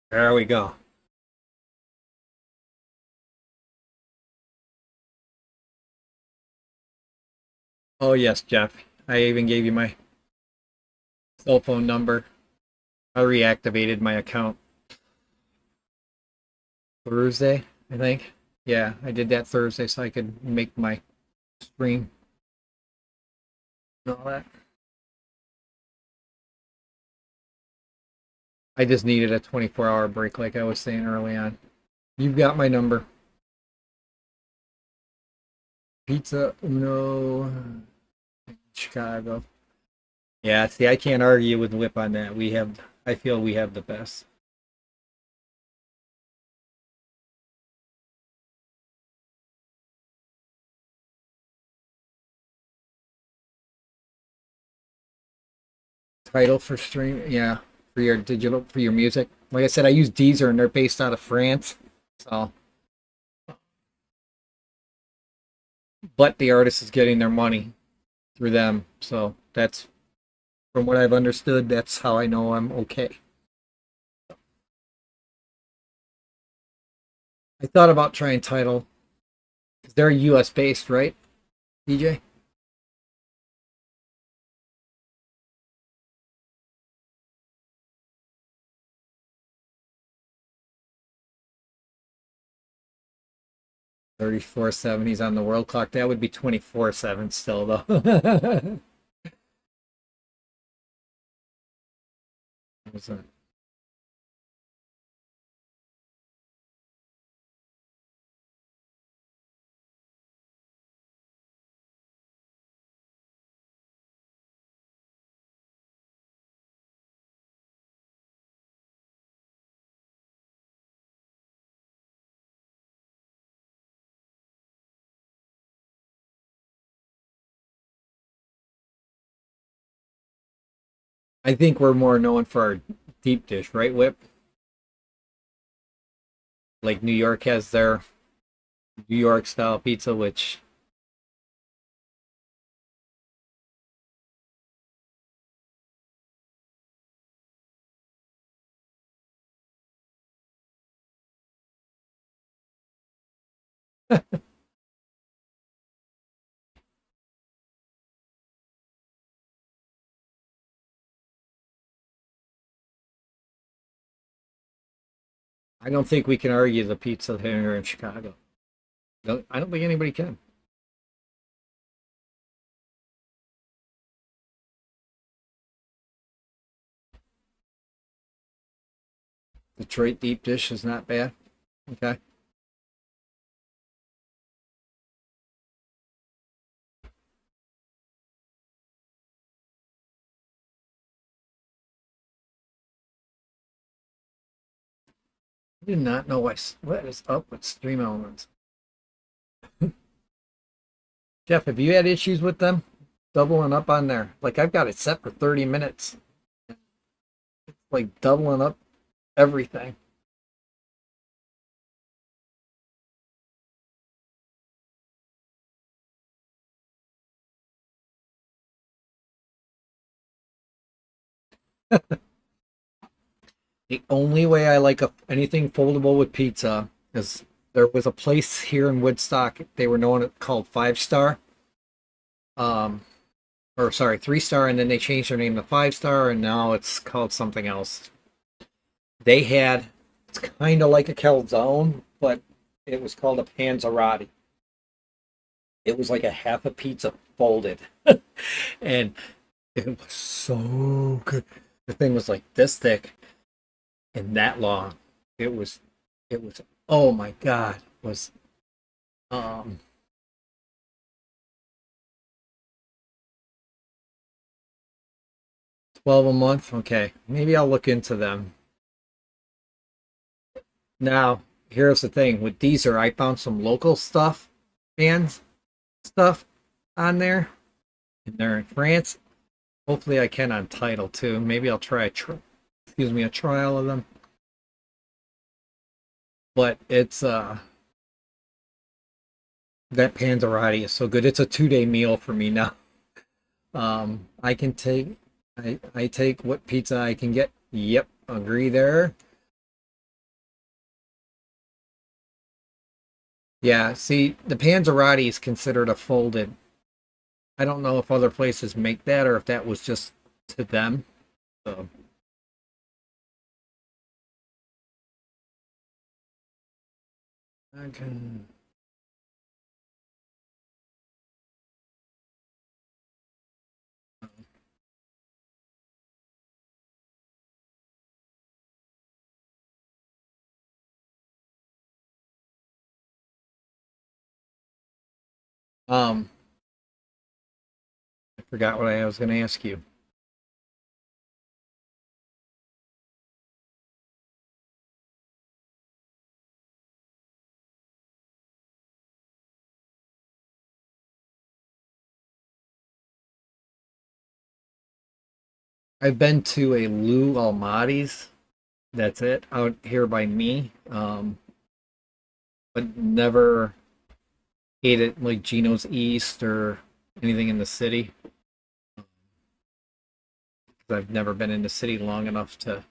There we go. Oh yes, Jeff. I even gave you my cell phone number. I reactivated my account Thursday, I think. Yeah, I did that Thursday so I could make my stream and all that. I just needed a 24-hour break, like I was saying early on. You've got my number. Pizza Uno, Chicago. Yeah, see, I can't argue with Whip on that. I feel we have the best. Title for stream, yeah, for your music. Like I said, I use Deezer and they're based out of France. So, but the artist is getting their money through them. So that's from what I've understood. That's how I know I'm okay. I thought about trying Title because they're U.S. based, right, DJ? 34/7. He's on the world clock. That would be 24/7 still, though. What's that? I think we're more known for our deep dish, right, Whip? Like New York has their New York style pizza, which I don't think we can argue the pizza here in Chicago. No, I don't think anybody can. Detroit deep dish is not bad. Okay. I do not know what is up with Stream Elements. Jeff, have you had issues with them doubling up on there? Like I've got it set for 30 minutes. It's like doubling up everything. The only way I like anything foldable with pizza is there was a place here in Woodstock. They were known called Five Star. Um, or sorry, Three Star, and then they changed their name to Five Star, and now it's called something else. They had it's kind of like a calzone, but it was called a panzerotti. It was like a half a pizza folded, and it was so good. The thing was like this thick and that long. It was, it was. Oh my God! It was 12 a month. Okay, maybe I'll look into them. Now, here's the thing with Deezer, I found some local stuff and stuff on there, and they're in France. Hopefully, I can on Tidal too. Maybe I'll try excuse me, a trial of them. But it's that panzerotti is so good. It's a 2 day meal for me now. I can take I take what pizza I can get. Yep, agree there. Yeah, see, the panzerotti is considered a folded. I don't know if other places make that or if that was just to them. So I can um I forgot what I was going to ask you. I've been to a Lou Almati's. That's it out here by me. But never ate it like Gino's East or anything in the city. I've never been in the city long enough to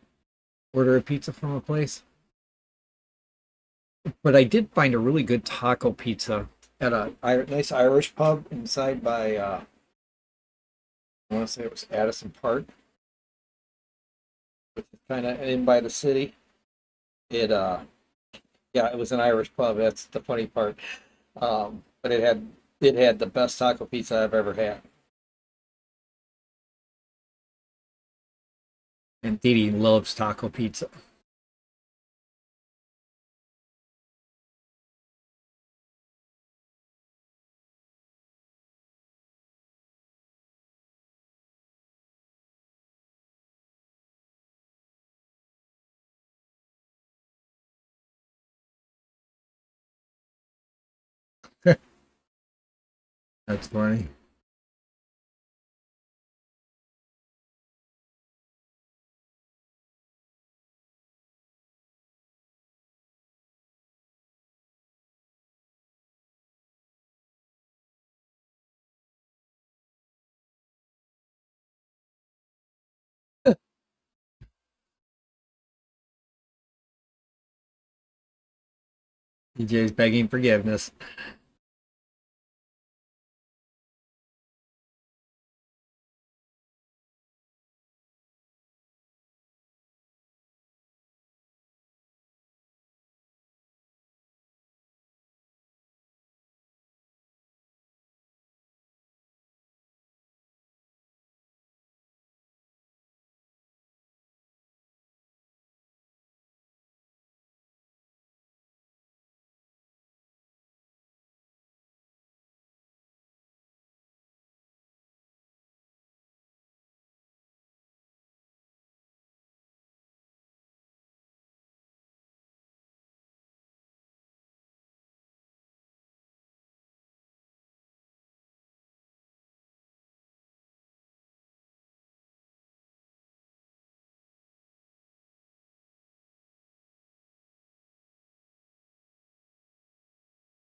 order a pizza from a place. But I did find a really good taco pizza at a nice Irish pub inside by I want to say it was Addison Park, which is kind of in by the city. It yeah, it was an Irish pub. That's the funny part. But it had the best taco pizza I've ever had. And Didi loves taco pizza. That's funny. DJ's begging forgiveness.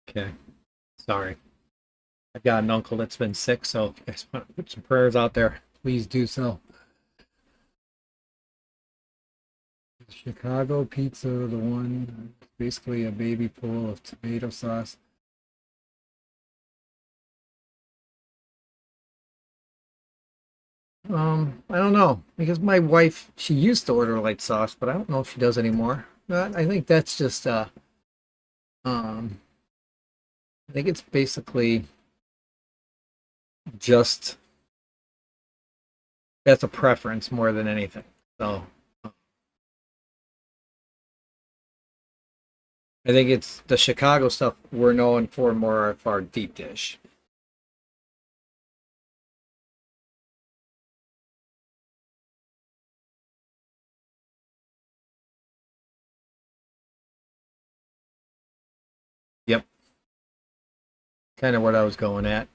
Okay. Sorry. I've got an uncle that's been sick, so if you guys want to put some prayers out there, please do so. Chicago pizza, the one basically a baby full of tomato sauce. I don't know because my wife she used to order light sauce, but I don't know if she does anymore. But I think that's just um I think it's basically just that's a preference more than anything. So I think it's the Chicago stuff we're known for more of our deep dish. Yep, kind of what I was going at.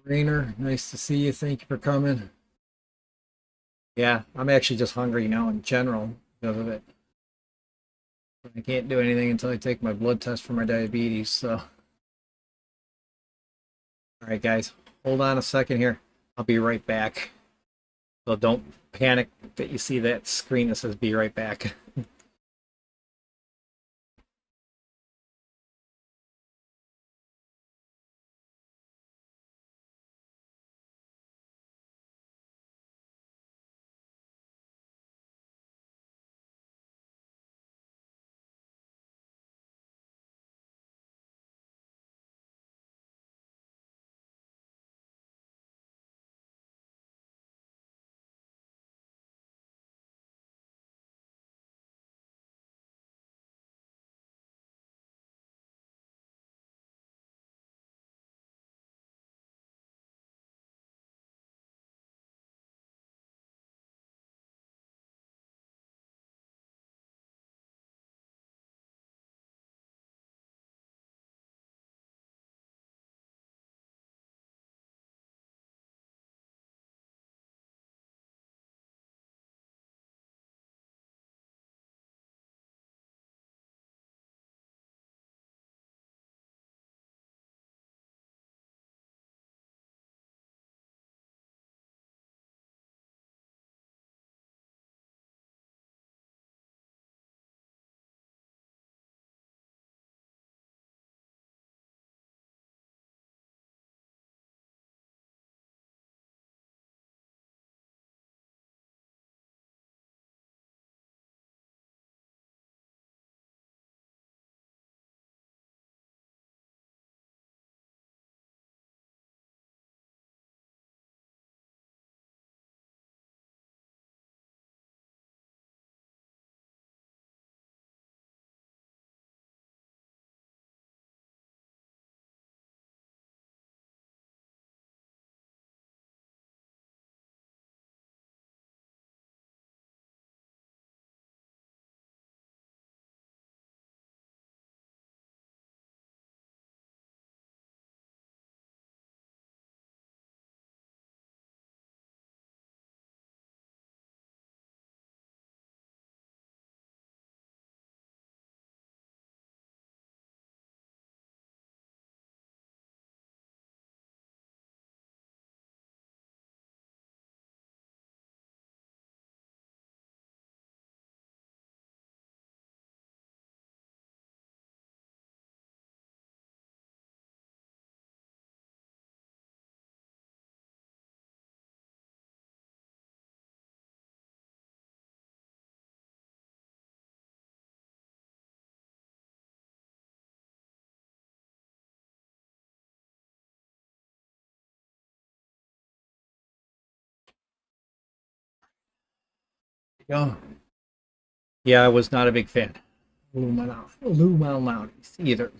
Rainer, nice to see you. Thank you for coming. Yeah, I'm actually just hungry now in general because of it. I can't do anything until I take my blood test for my diabetes. So, all right, guys, hold on a second here. I'll be right back. So don't panic that you see that screen that says "Be right back." Yeah. Yeah, I was not a big fan. Illuminati either.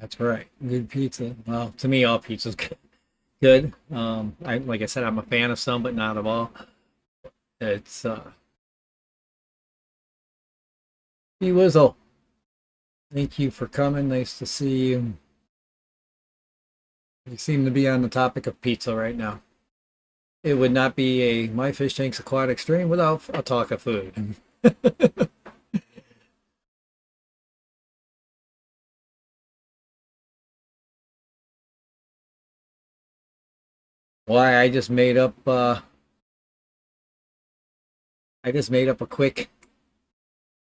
That's right. Good pizza. Well, to me, all pizza's good. I like I said, I'm a fan of some, but not of all. It's Hey Wizzle. Thank you for coming. Nice to see you. We seem to be on the topic of pizza right now. It would not be a My Fish Tanks Aquatic stream without a talk of food. Why I just made up a quick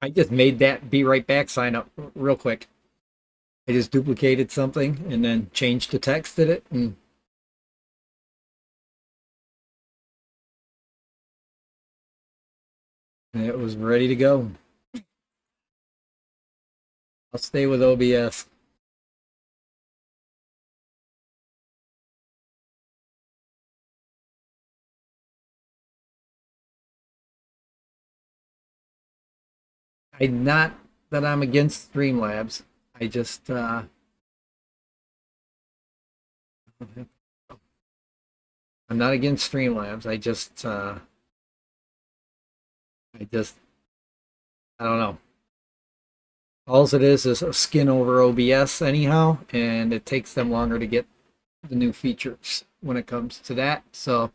I just made that be right back sign up real quick. I just duplicated something and then changed the text in it and it was ready to go. I'll stay with OBS. I not that I'm against Streamlabs. I just I'm not against Streamlabs. I just I don't know. All it is a skin over OBS anyhow, and it takes them longer to get the new features when it comes to that. So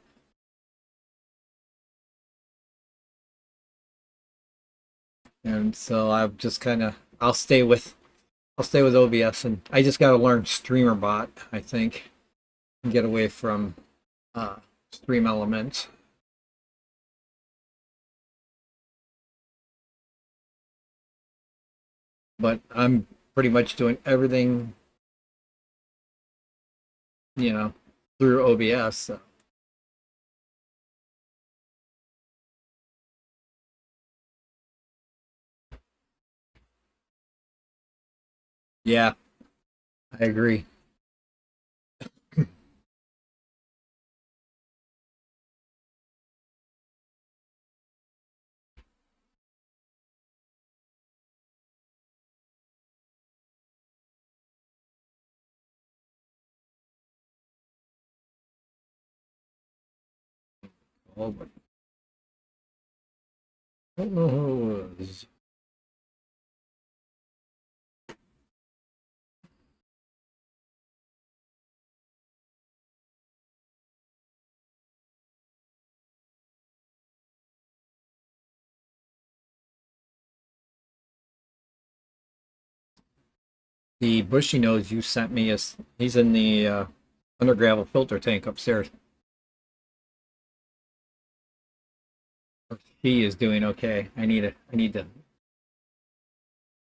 and so I'm just kind of I'll stay with OBS, and I just got to learn StreamerBot, I think, and get away from Stream Elements. But I'm pretty much doing everything, you know, through OBS. So. Yeah, I agree. Oh, but I don't know who it was. The bushy nose you sent me is he's in the under gravel filter tank upstairs. He is doing okay. I need to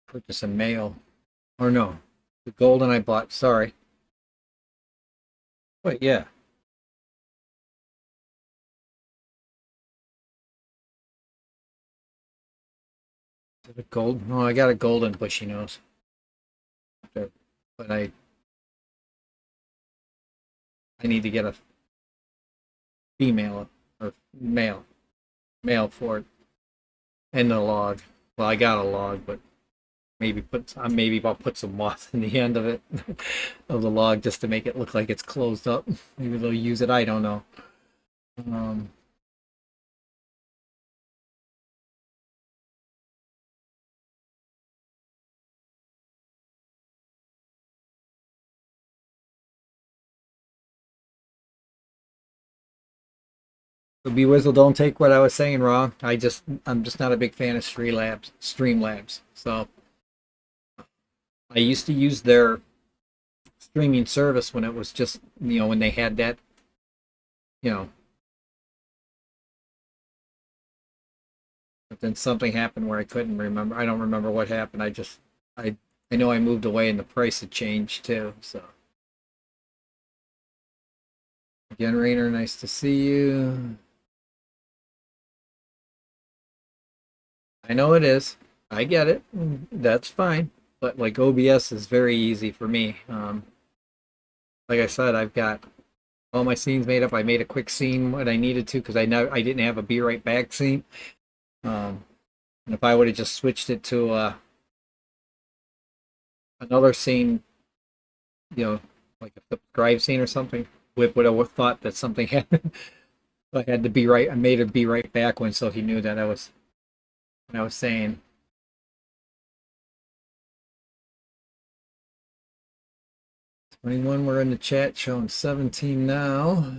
purchase a male. Or no, the golden I bought. Sorry. Wait, yeah. Is it a gold? No, I got a golden bushy nose. But I need to get a female or male for it and a log. Well, I got a log, but maybe I'll put some moss in the end of it of the log just to make it look like it's closed up. Maybe they'll use it. I don't know. Um, so be Wizzle, don't take what I was saying wrong. I'm just not a big fan of Streamlabs. So I used to use their streaming service when it was just when they had that you know but then something happened where I couldn't remember. I don't remember what happened. I know I moved away and the price had changed too. So again, Rainer, nice to see you. I know it is. I get it. That's fine. But like OBS is very easy for me. Like I said, I've got all my scenes made up. I made a quick scene when I needed to because I know I didn't have a be right back scene. And if I would have just switched it to another scene, like a subscribe scene or something, Whip would have thought that something happened. So I had to be right. I made a be right back one so he knew that I was what I was saying. 21, we're in the chat, showing 17 now.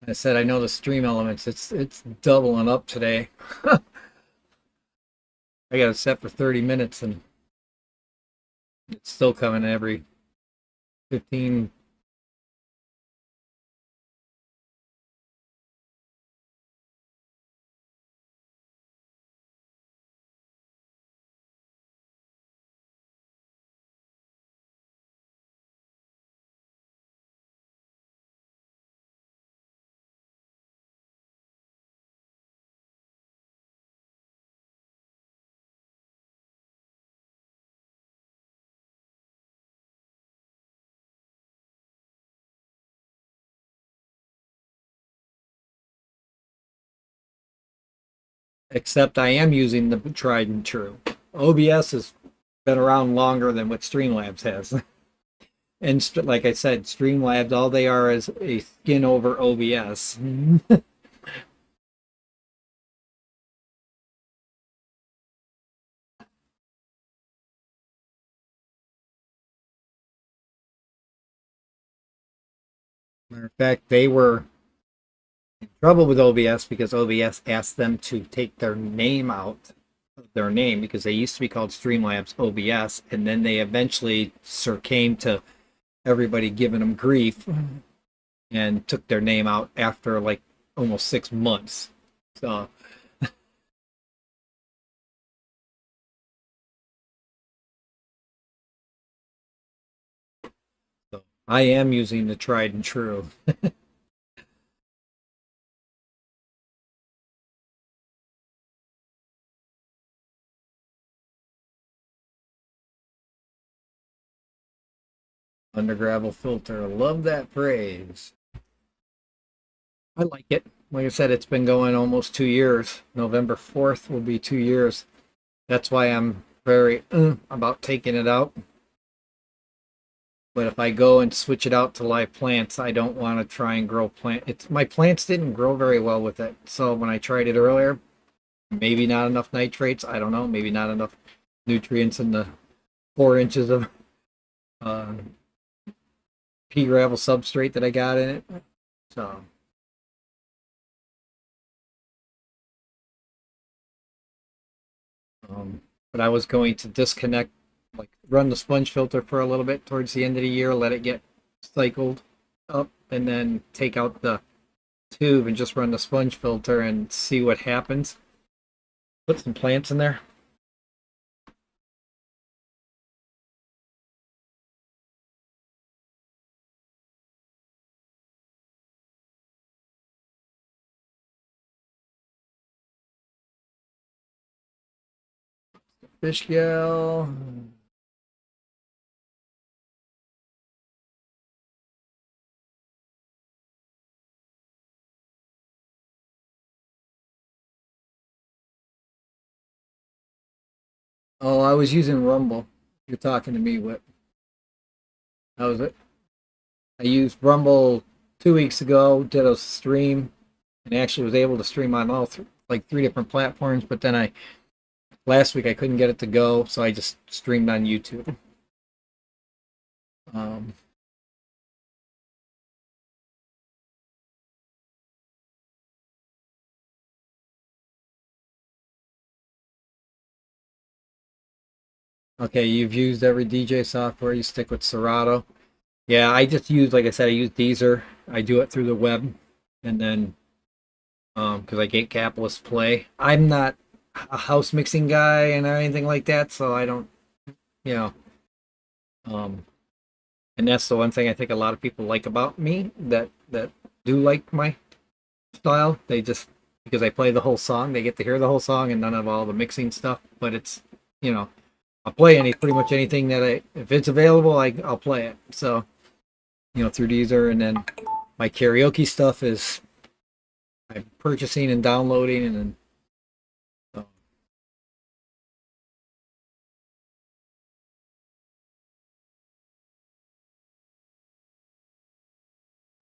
I said I know the stream elements. It's doubling up today. I got it set for 30 minutes and it's still coming every 15. Except I am using the tried and true. OBS has been around longer than what Streamlabs has. And like I said, Streamlabs, all they are is a skin over OBS. Matter of fact, they were in trouble with OBS because OBS asked them to take their name out of their name because they used to be called Streamlabs OBS, and then they eventually came to everybody giving them grief and took their name out after like almost 6 months. So I am using the tried and true. Under gravel filter. Love that phrase. I like it. Like I said, it's been going almost 2 years. November 4th will be 2 years. That's why I'm very about taking it out. But if I go and switch it out to live plants, I don't want to try and grow my plants didn't grow very well with it. So when I tried it earlier, maybe not enough nitrates. I don't know. Maybe not enough nutrients in the 4 inches of pea gravel substrate that I got in it. So but I was going to disconnect, like run the sponge filter for a little bit towards the end of the year, let it get cycled up, and then take out the tube and just run the sponge filter and see what happens. Put some plants in there. Fish gal. Oh, I was using Rumble. You're talking to me, Whip. That was it. I used Rumble 2 weeks ago, did a stream, and actually was able to stream on all like 3 different platforms, but then last week I couldn't get it to go, so I just streamed on YouTube. Okay, you've used every DJ software. You stick with Serato. Yeah, I just use, like I said, I use Deezer. I do it through the web, and then because I get Capitalist Play. I'm not a house mixing guy and anything like that, so I don't, you know, um, and that's the one thing I think a lot of people like about me that do like my style. They just because I play the whole song, they get to hear the whole song and none of all the mixing stuff. But it's you know, I'll play pretty much anything that if it's available, I'll play it. So through Deezer, and then my karaoke stuff is I'm purchasing and downloading, and then so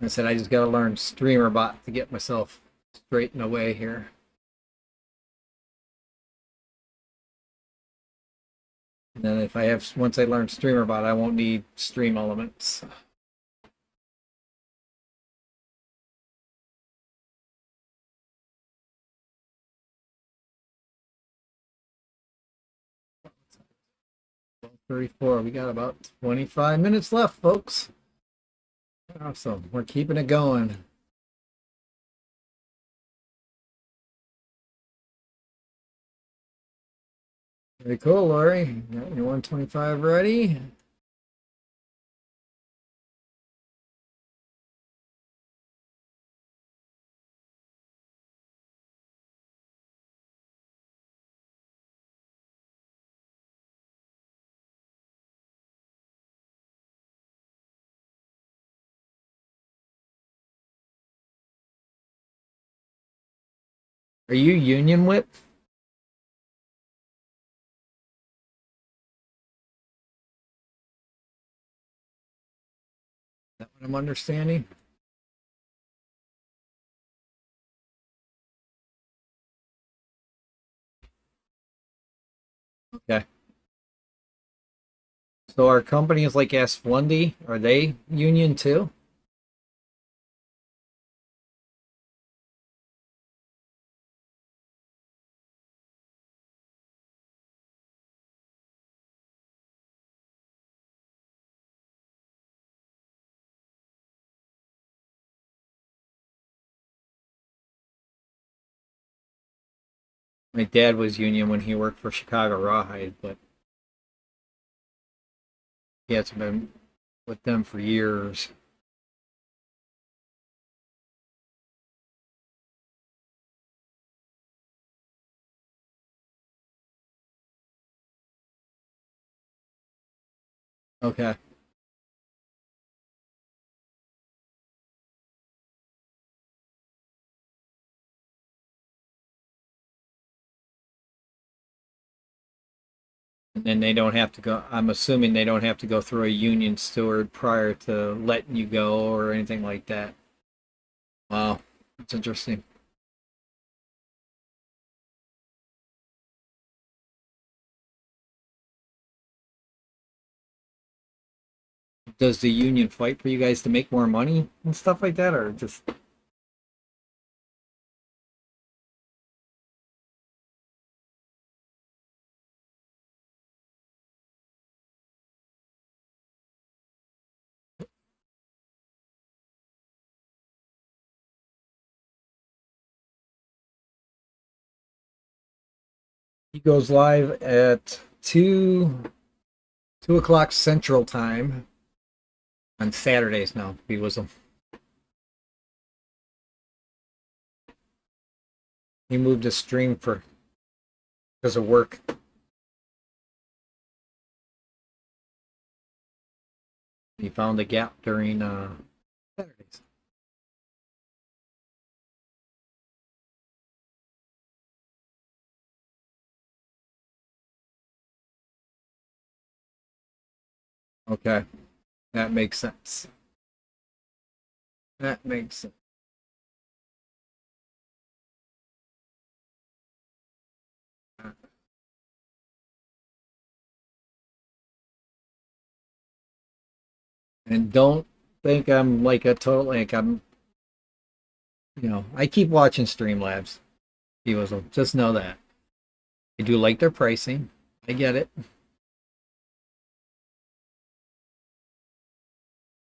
I said I just got to learn StreamerBot to get myself straightened away here. And then if I have once I learn StreamerBot, I won't need Stream Elements. Well, 34. We got about 25 minutes left, folks. Awesome. We're keeping it going. Very cool, Lori. Got your 125 ready? Are you Union Whip? Is that what I'm understanding? Okay. So our companies like S1D, are they union too? My dad was union when he worked for Chicago Rawhide, but he hasn't been with them for years. Okay. And then they don't have to go, I'm assuming they don't have to go through a union steward prior to letting you go or anything like that. Wow. That's interesting. Does the union fight for you guys to make more money and stuff like that, or just he goes live at 2 o'clock Central Time on Saturdays now. He was he moved his stream for because of work. He found a gap during Saturdays. Okay, that makes sense. That makes sense. And don't think I'm like a total like I keep watching Streamlabs. He was just know that. I do like their pricing. I get it.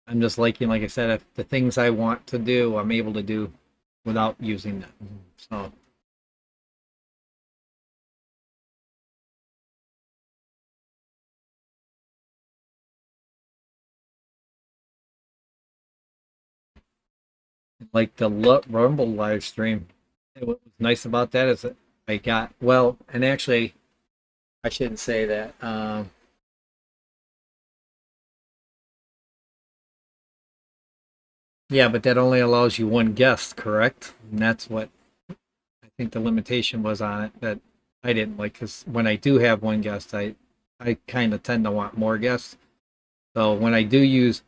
I'm just liking, like I said, if the things I want to do, I'm able to do without using that. So like the Rumble live stream, what was nice about that is that I got, well, and actually I shouldn't say that. Yeah, but that only allows you one guest, correct? And that's what I think the limitation was on it that I didn't like, because when I do have one guest, I kind of tend to want more guests. So when I use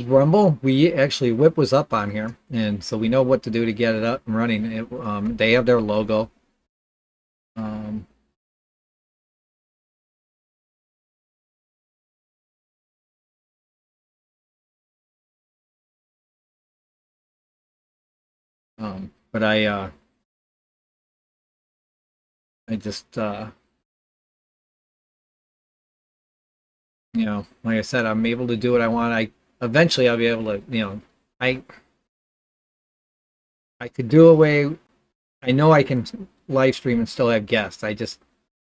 Rumble, we actually Whip was up on here, and so we know what to do to get it up and running. They have their logo. Um, but I just like I said, I'm able to do what I want. I eventually I'll be able to, I I could do away. I know I can live stream and still have guests. I just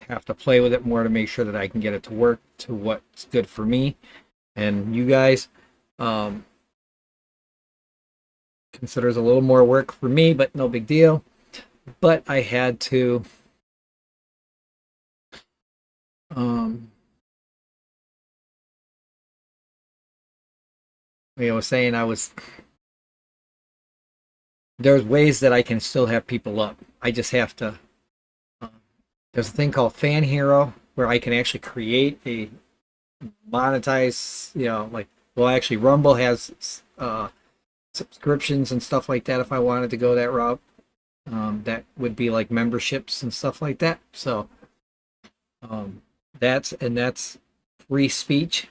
have to play with it more to make sure that I can get it to work to what's good for me and you guys. Um, Considers a little more work for me, but no big deal. But I had to. I was saying there's ways that I can still have people up. I just have to. Uh, there's a thing called Fan Hero where I can actually create a monetize. Like, well, actually, Rumble has subscriptions and stuff like that. If I wanted to go that route, that would be like memberships and stuff like that. So um, that's free speech.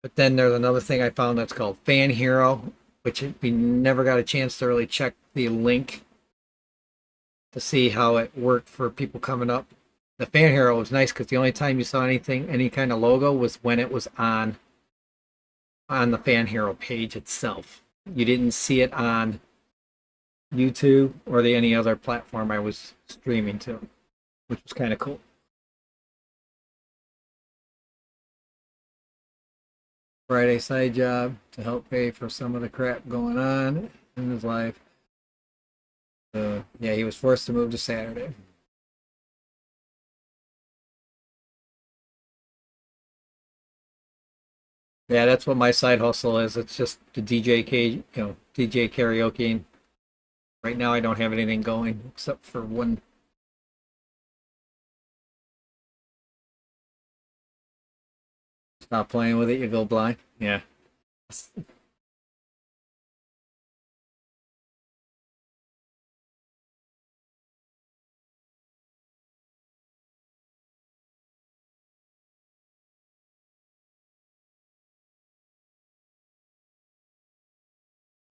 But then there's another thing I found that's called Fan Hero, which we never got a chance to really check the link to see how it worked for people coming up. The Fan Hero was nice because the only time you saw any kind of logo, was when it was on the Fan Hero page itself. You didn't see it on YouTube or any other platform I was streaming to, which was kind of cool. Friday side job to help pay for some of the crap going on in his life. Yeah, he was forced to move to Saturday. Yeah, that's what my side hustle is. It's just the DJ karaoke. Right now, I don't have anything going except for one. Stop playing with it, you go blind. Yeah.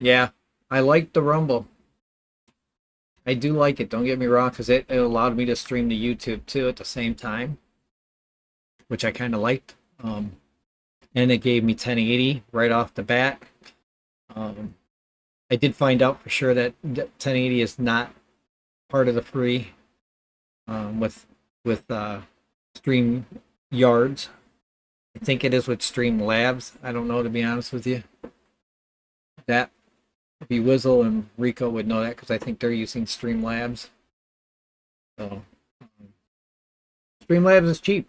Yeah, I like the Rumble. I do like it. Don't get me wrong, because it allowed me to stream to YouTube too at the same time, which I kind of liked. And it gave me 1080 right off the bat. Um, I did find out for sure that 1080 is not part of the free with Stream Yards. I think it is with Stream Labs. I don't know, to be honest with you. That be Wizzle and Rico would know that because I think they're using Stream Labs. So Stream Labs is cheap.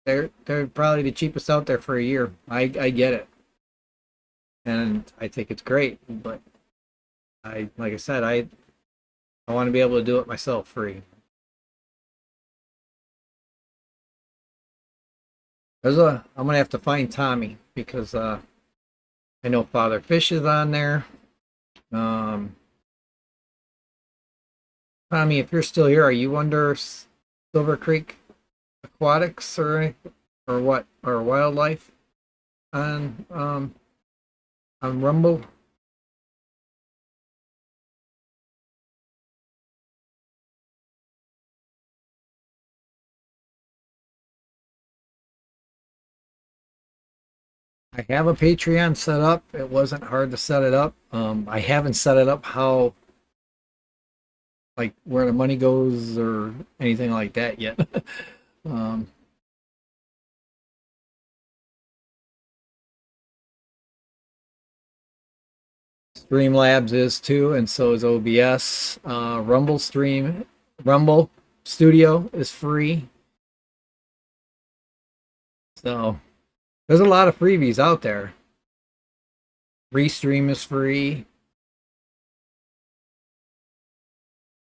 They're probably the cheapest out there for a year. I get it, and I think it's great. But like I said, I want to be able to do it myself free. I'm gonna have to find Tommy because I know Father Fish is on there. Um, Tommy, if you're still here, are you under Silver Creek Aquatics or what, or Wildlife on Rumble? I have a Patreon set up. It wasn't hard to set it up. I haven't set it up how like where the money goes or anything like that yet. um, Streamlabs is too, and so is OBS. Rumble Studio is free. So there's a lot of freebies out there. Restream is free.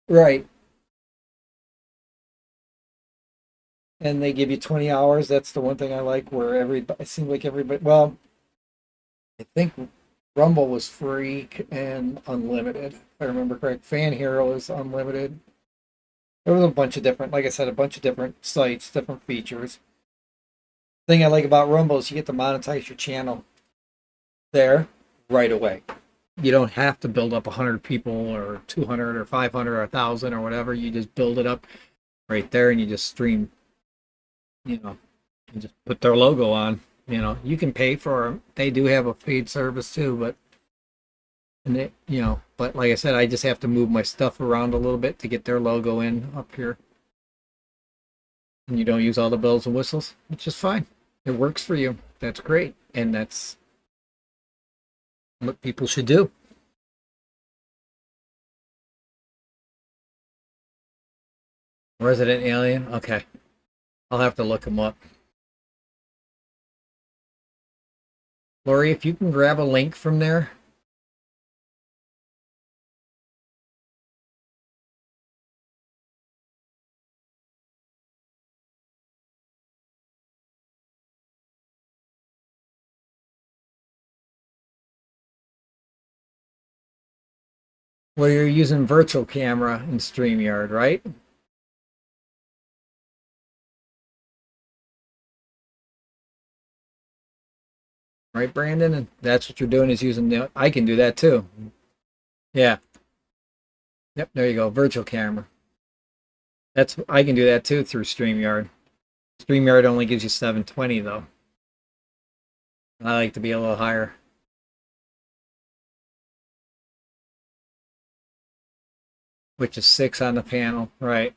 Right. And they give you 20 hours. That's the one thing I like where everybody, it seems like everybody, well, I think Rumble was free and unlimited. If I remember correct. Fan Hero is unlimited. There was a bunch of different, like I said, a bunch of different sites, different features. The thing I like about Rumble is you get to monetize your channel there right away. You don't have to build up 100 people or 200 or 500 or 1,000 or whatever. You just build it up right there and you just stream, you know, and just put their logo on. You know, you can pay for them. They do have a paid service too, but and they, but like I said, I just have to move my stuff around a little bit to get their logo in up here. And you don't use all the bells and whistles, which is fine. It works for you. That's great. And that's what people should do. Resident Alien? Okay. I'll have to look them up. Lori, if you can grab a link from there. Well, you're using virtual camera in StreamYard, right? Right, Brandon? And that's what you're doing is using the, I can do that too. Yeah. Yep, there you go. Virtual camera. That's I can do that too through StreamYard. StreamYard only gives you 720 though. I like to be a little higher. Which is 6 on the panel, right?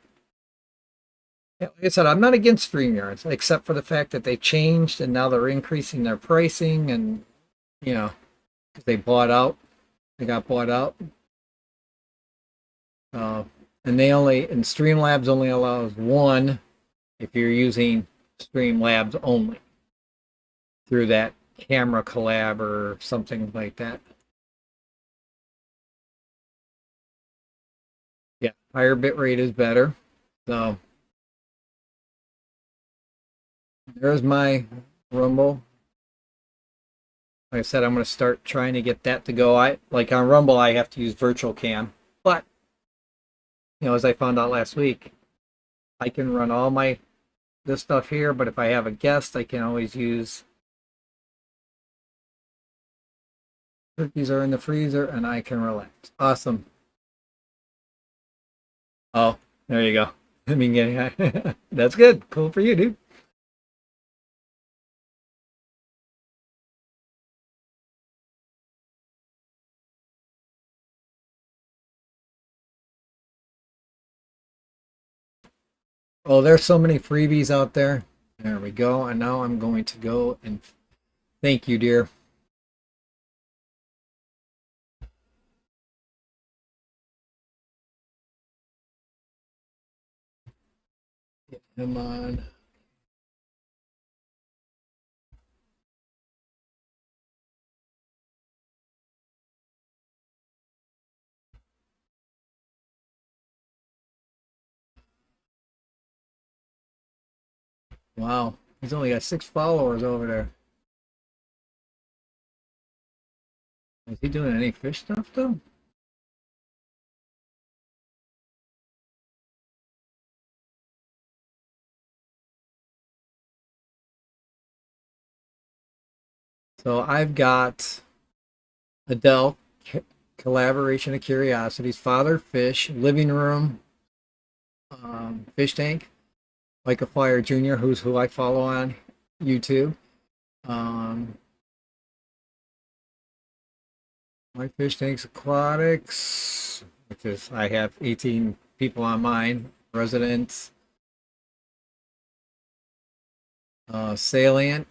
Yeah, like I said, I'm not against StreamYards, except for the fact that they changed and now they're increasing their pricing and you know, because they bought out, they got bought out. And Streamlabs only allows one if you're using Streamlabs only through that camera collab or something like that. Yeah, higher bit rate is better. So there's my Rumble. Like I said, I'm going to start trying to get that to go. I like on Rumble, I have to use virtual cam, but as I found out last week, I can run all this stuff here. But if I have a guest, I can always use turkeys are in the freezer, and I can relax. Awesome. Oh, there you go. I mean, yeah, that's good. Cool for you, dude. Oh, there's so many freebies out there. There we go. And now I'm going to go and thank you, dear. Get him on. Wow. He's only got 6 followers over there. Is he doing any fish stuff though? So I've got Adele, Collaboration of Curiosities, Father Fish, Living Room, Fish Tank, Like a Fire Jr., who I follow on YouTube. MyFishTanksAQuatics, because I have 18 people on mine, residents, Salient,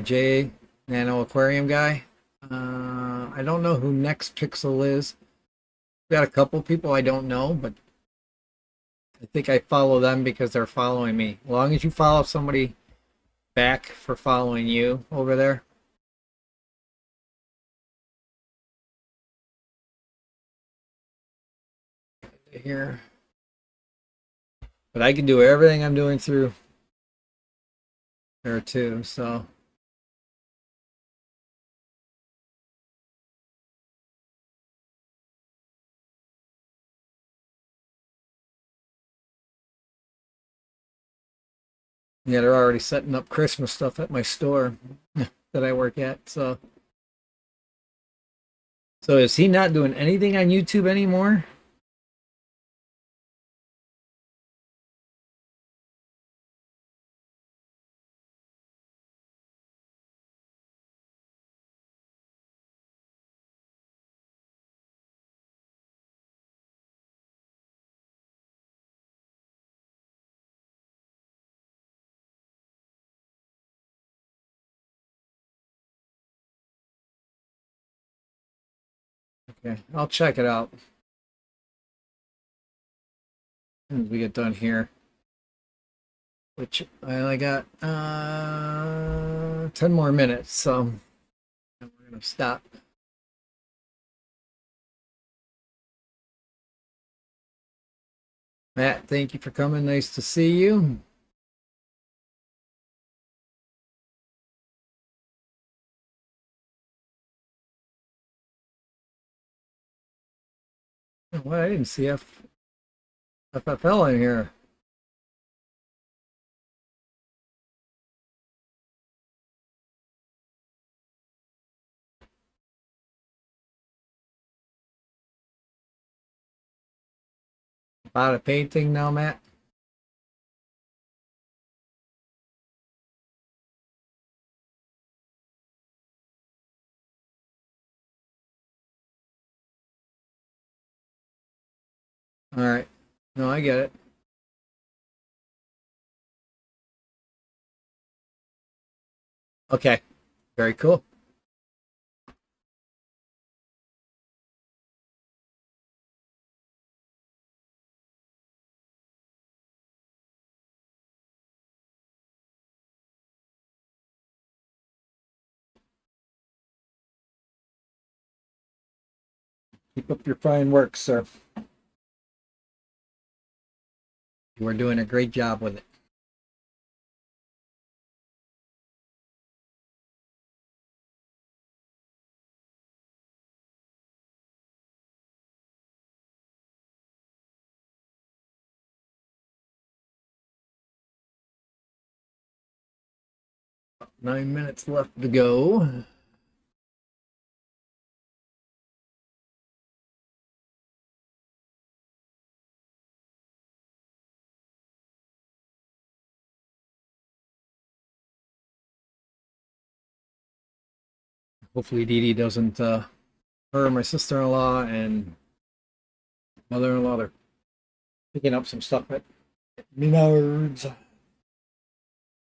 J Nano Aquarium guy. I don't know who Next Pixel is. Got a couple people I don't know, but I think I follow them because they're following me. As long as you follow somebody back for following you over there. Here. But I can do everything I'm doing through there too, so. Yeah, they're already setting up Christmas stuff at my store that I work at, so. So is he not doing anything on YouTube anymore? Okay, I'll check it out as we get done here. Which I only got 10 more minutes, so we're gonna stop. Matt, thank you for coming. Nice to see you. Well, I didn't see FFL in here. About a painting now, Matt. All right. No, I get it. Okay. Very cool. Keep up your fine work, sir. You are doing a great job with it. About 9 minutes left to go. Hopefully Dee Dee doesn't her and my sister-in-law and mother-in-law are picking up some stuff at Menards.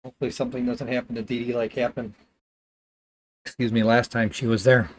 Hopefully something doesn't happen to Dee Dee like happened, excuse me, last time she was there.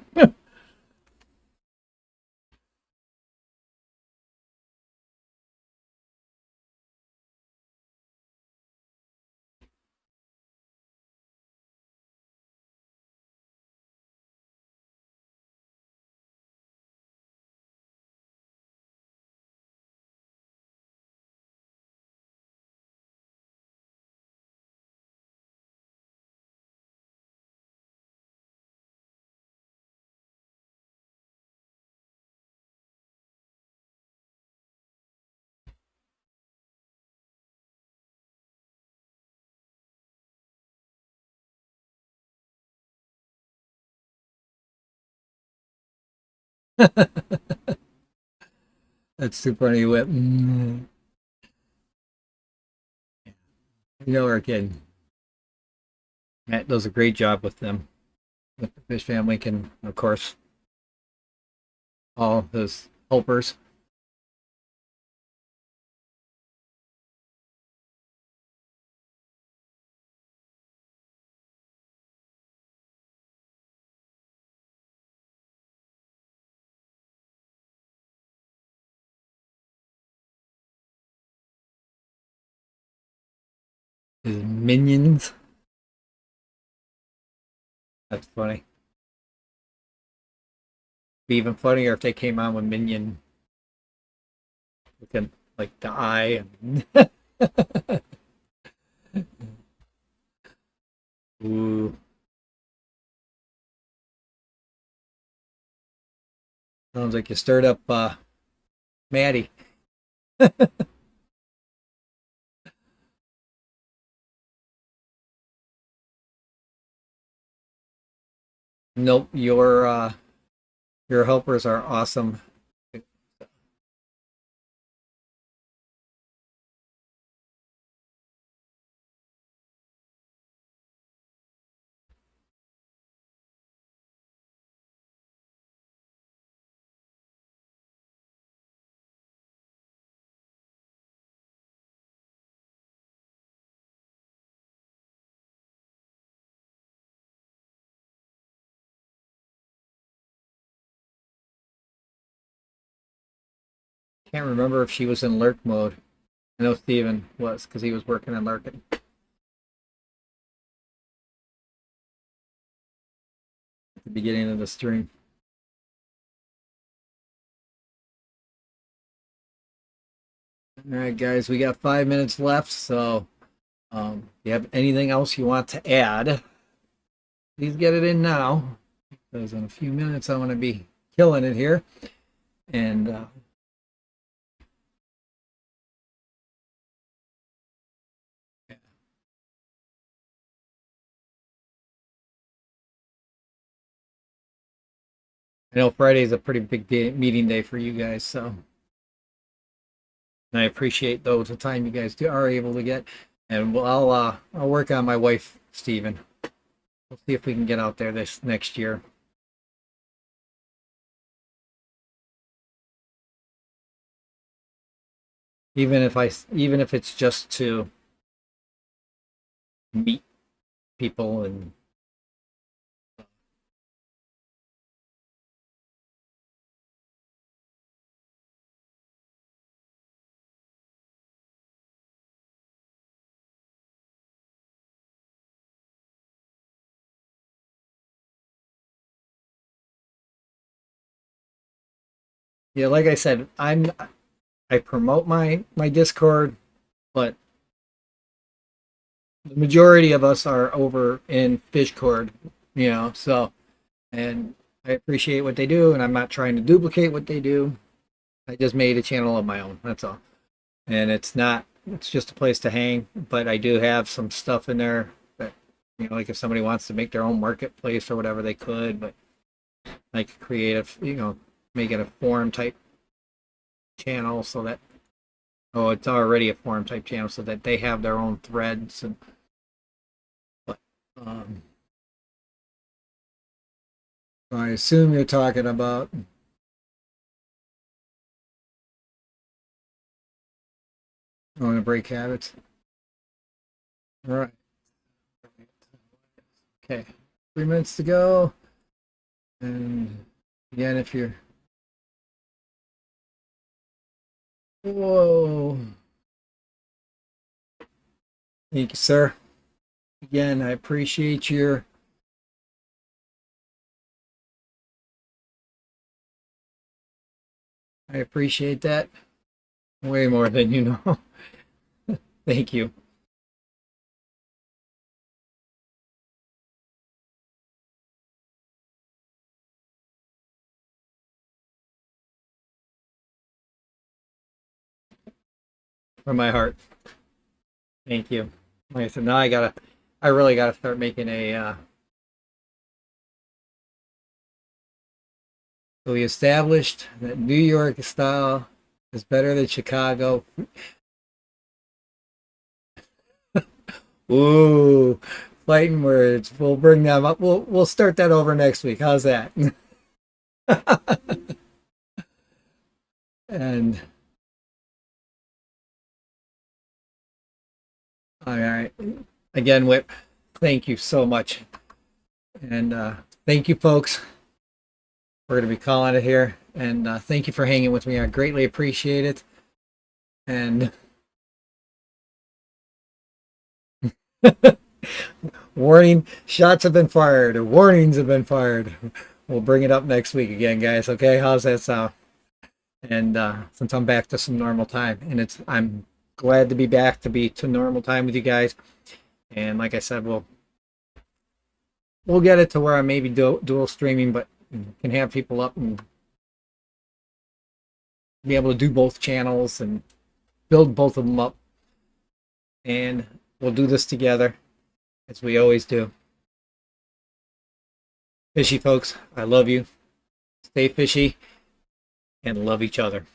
That's too funny, Whip. You know we're kidding. Matt does a great job with them, with the fish family, and of course, all those helpers. His minions. That's funny. Be even funnier if they came on with minion looking like the eye. Ooh. Sounds like you stirred up Maddie. Nope, your helpers are awesome. Can't remember if she was in lurk mode. I know Steven was because he was working on lurking. At the beginning of the stream. All right, guys, we got 5 minutes left. So, if you have anything else you want to add, please get it in now. Because in a few minutes, I'm going to be killing it here. And I know Friday is a pretty big day, meeting day for you guys, so and I appreciate the time you guys are able to get. And I'll work on my wife, Steven. We'll see if we can get out there this next year. Even if it's just to meet people and yeah, like I said, I promote my Discord, but the majority of us are over in Fishcord, so and I appreciate what they do, and I'm not trying to duplicate what they do. I just made a channel of my own, that's all. And it's just a place to hang, but I do have some stuff in there that, like if somebody wants to make their own marketplace or whatever, they could, but I could create make it a forum type channel so that, it's already a forum type channel so that they have their own threads. But I assume you're talking about to break habits. All right. Okay. 3 minutes to go. And again, if you're whoa. Thank you, sir. Again, I appreciate your I appreciate that way more than you know. Thank you. From my heart. Thank you. Like I said, now I really gotta start making so we established that New York style is better than Chicago. Ooh, fighting words. We'll bring them up. We'll start that over next week. How's that? And all right, again, Whip, thank you so much. And thank you, folks. We're going to be calling it here. And thank you for hanging with me. I greatly appreciate it. And warning, shots have been fired. Warnings have been fired. We'll bring it up next week again, guys. Okay, how's that sound? And since I'm back to some normal time, and I'm glad to be back to normal time with you guys. And like I said, we'll get it to where I may be dual streaming, but can have people up and be able to do both channels and build both of them up. And we'll do this together as we always do. Fishy folks, I love you. Stay fishy and love each other.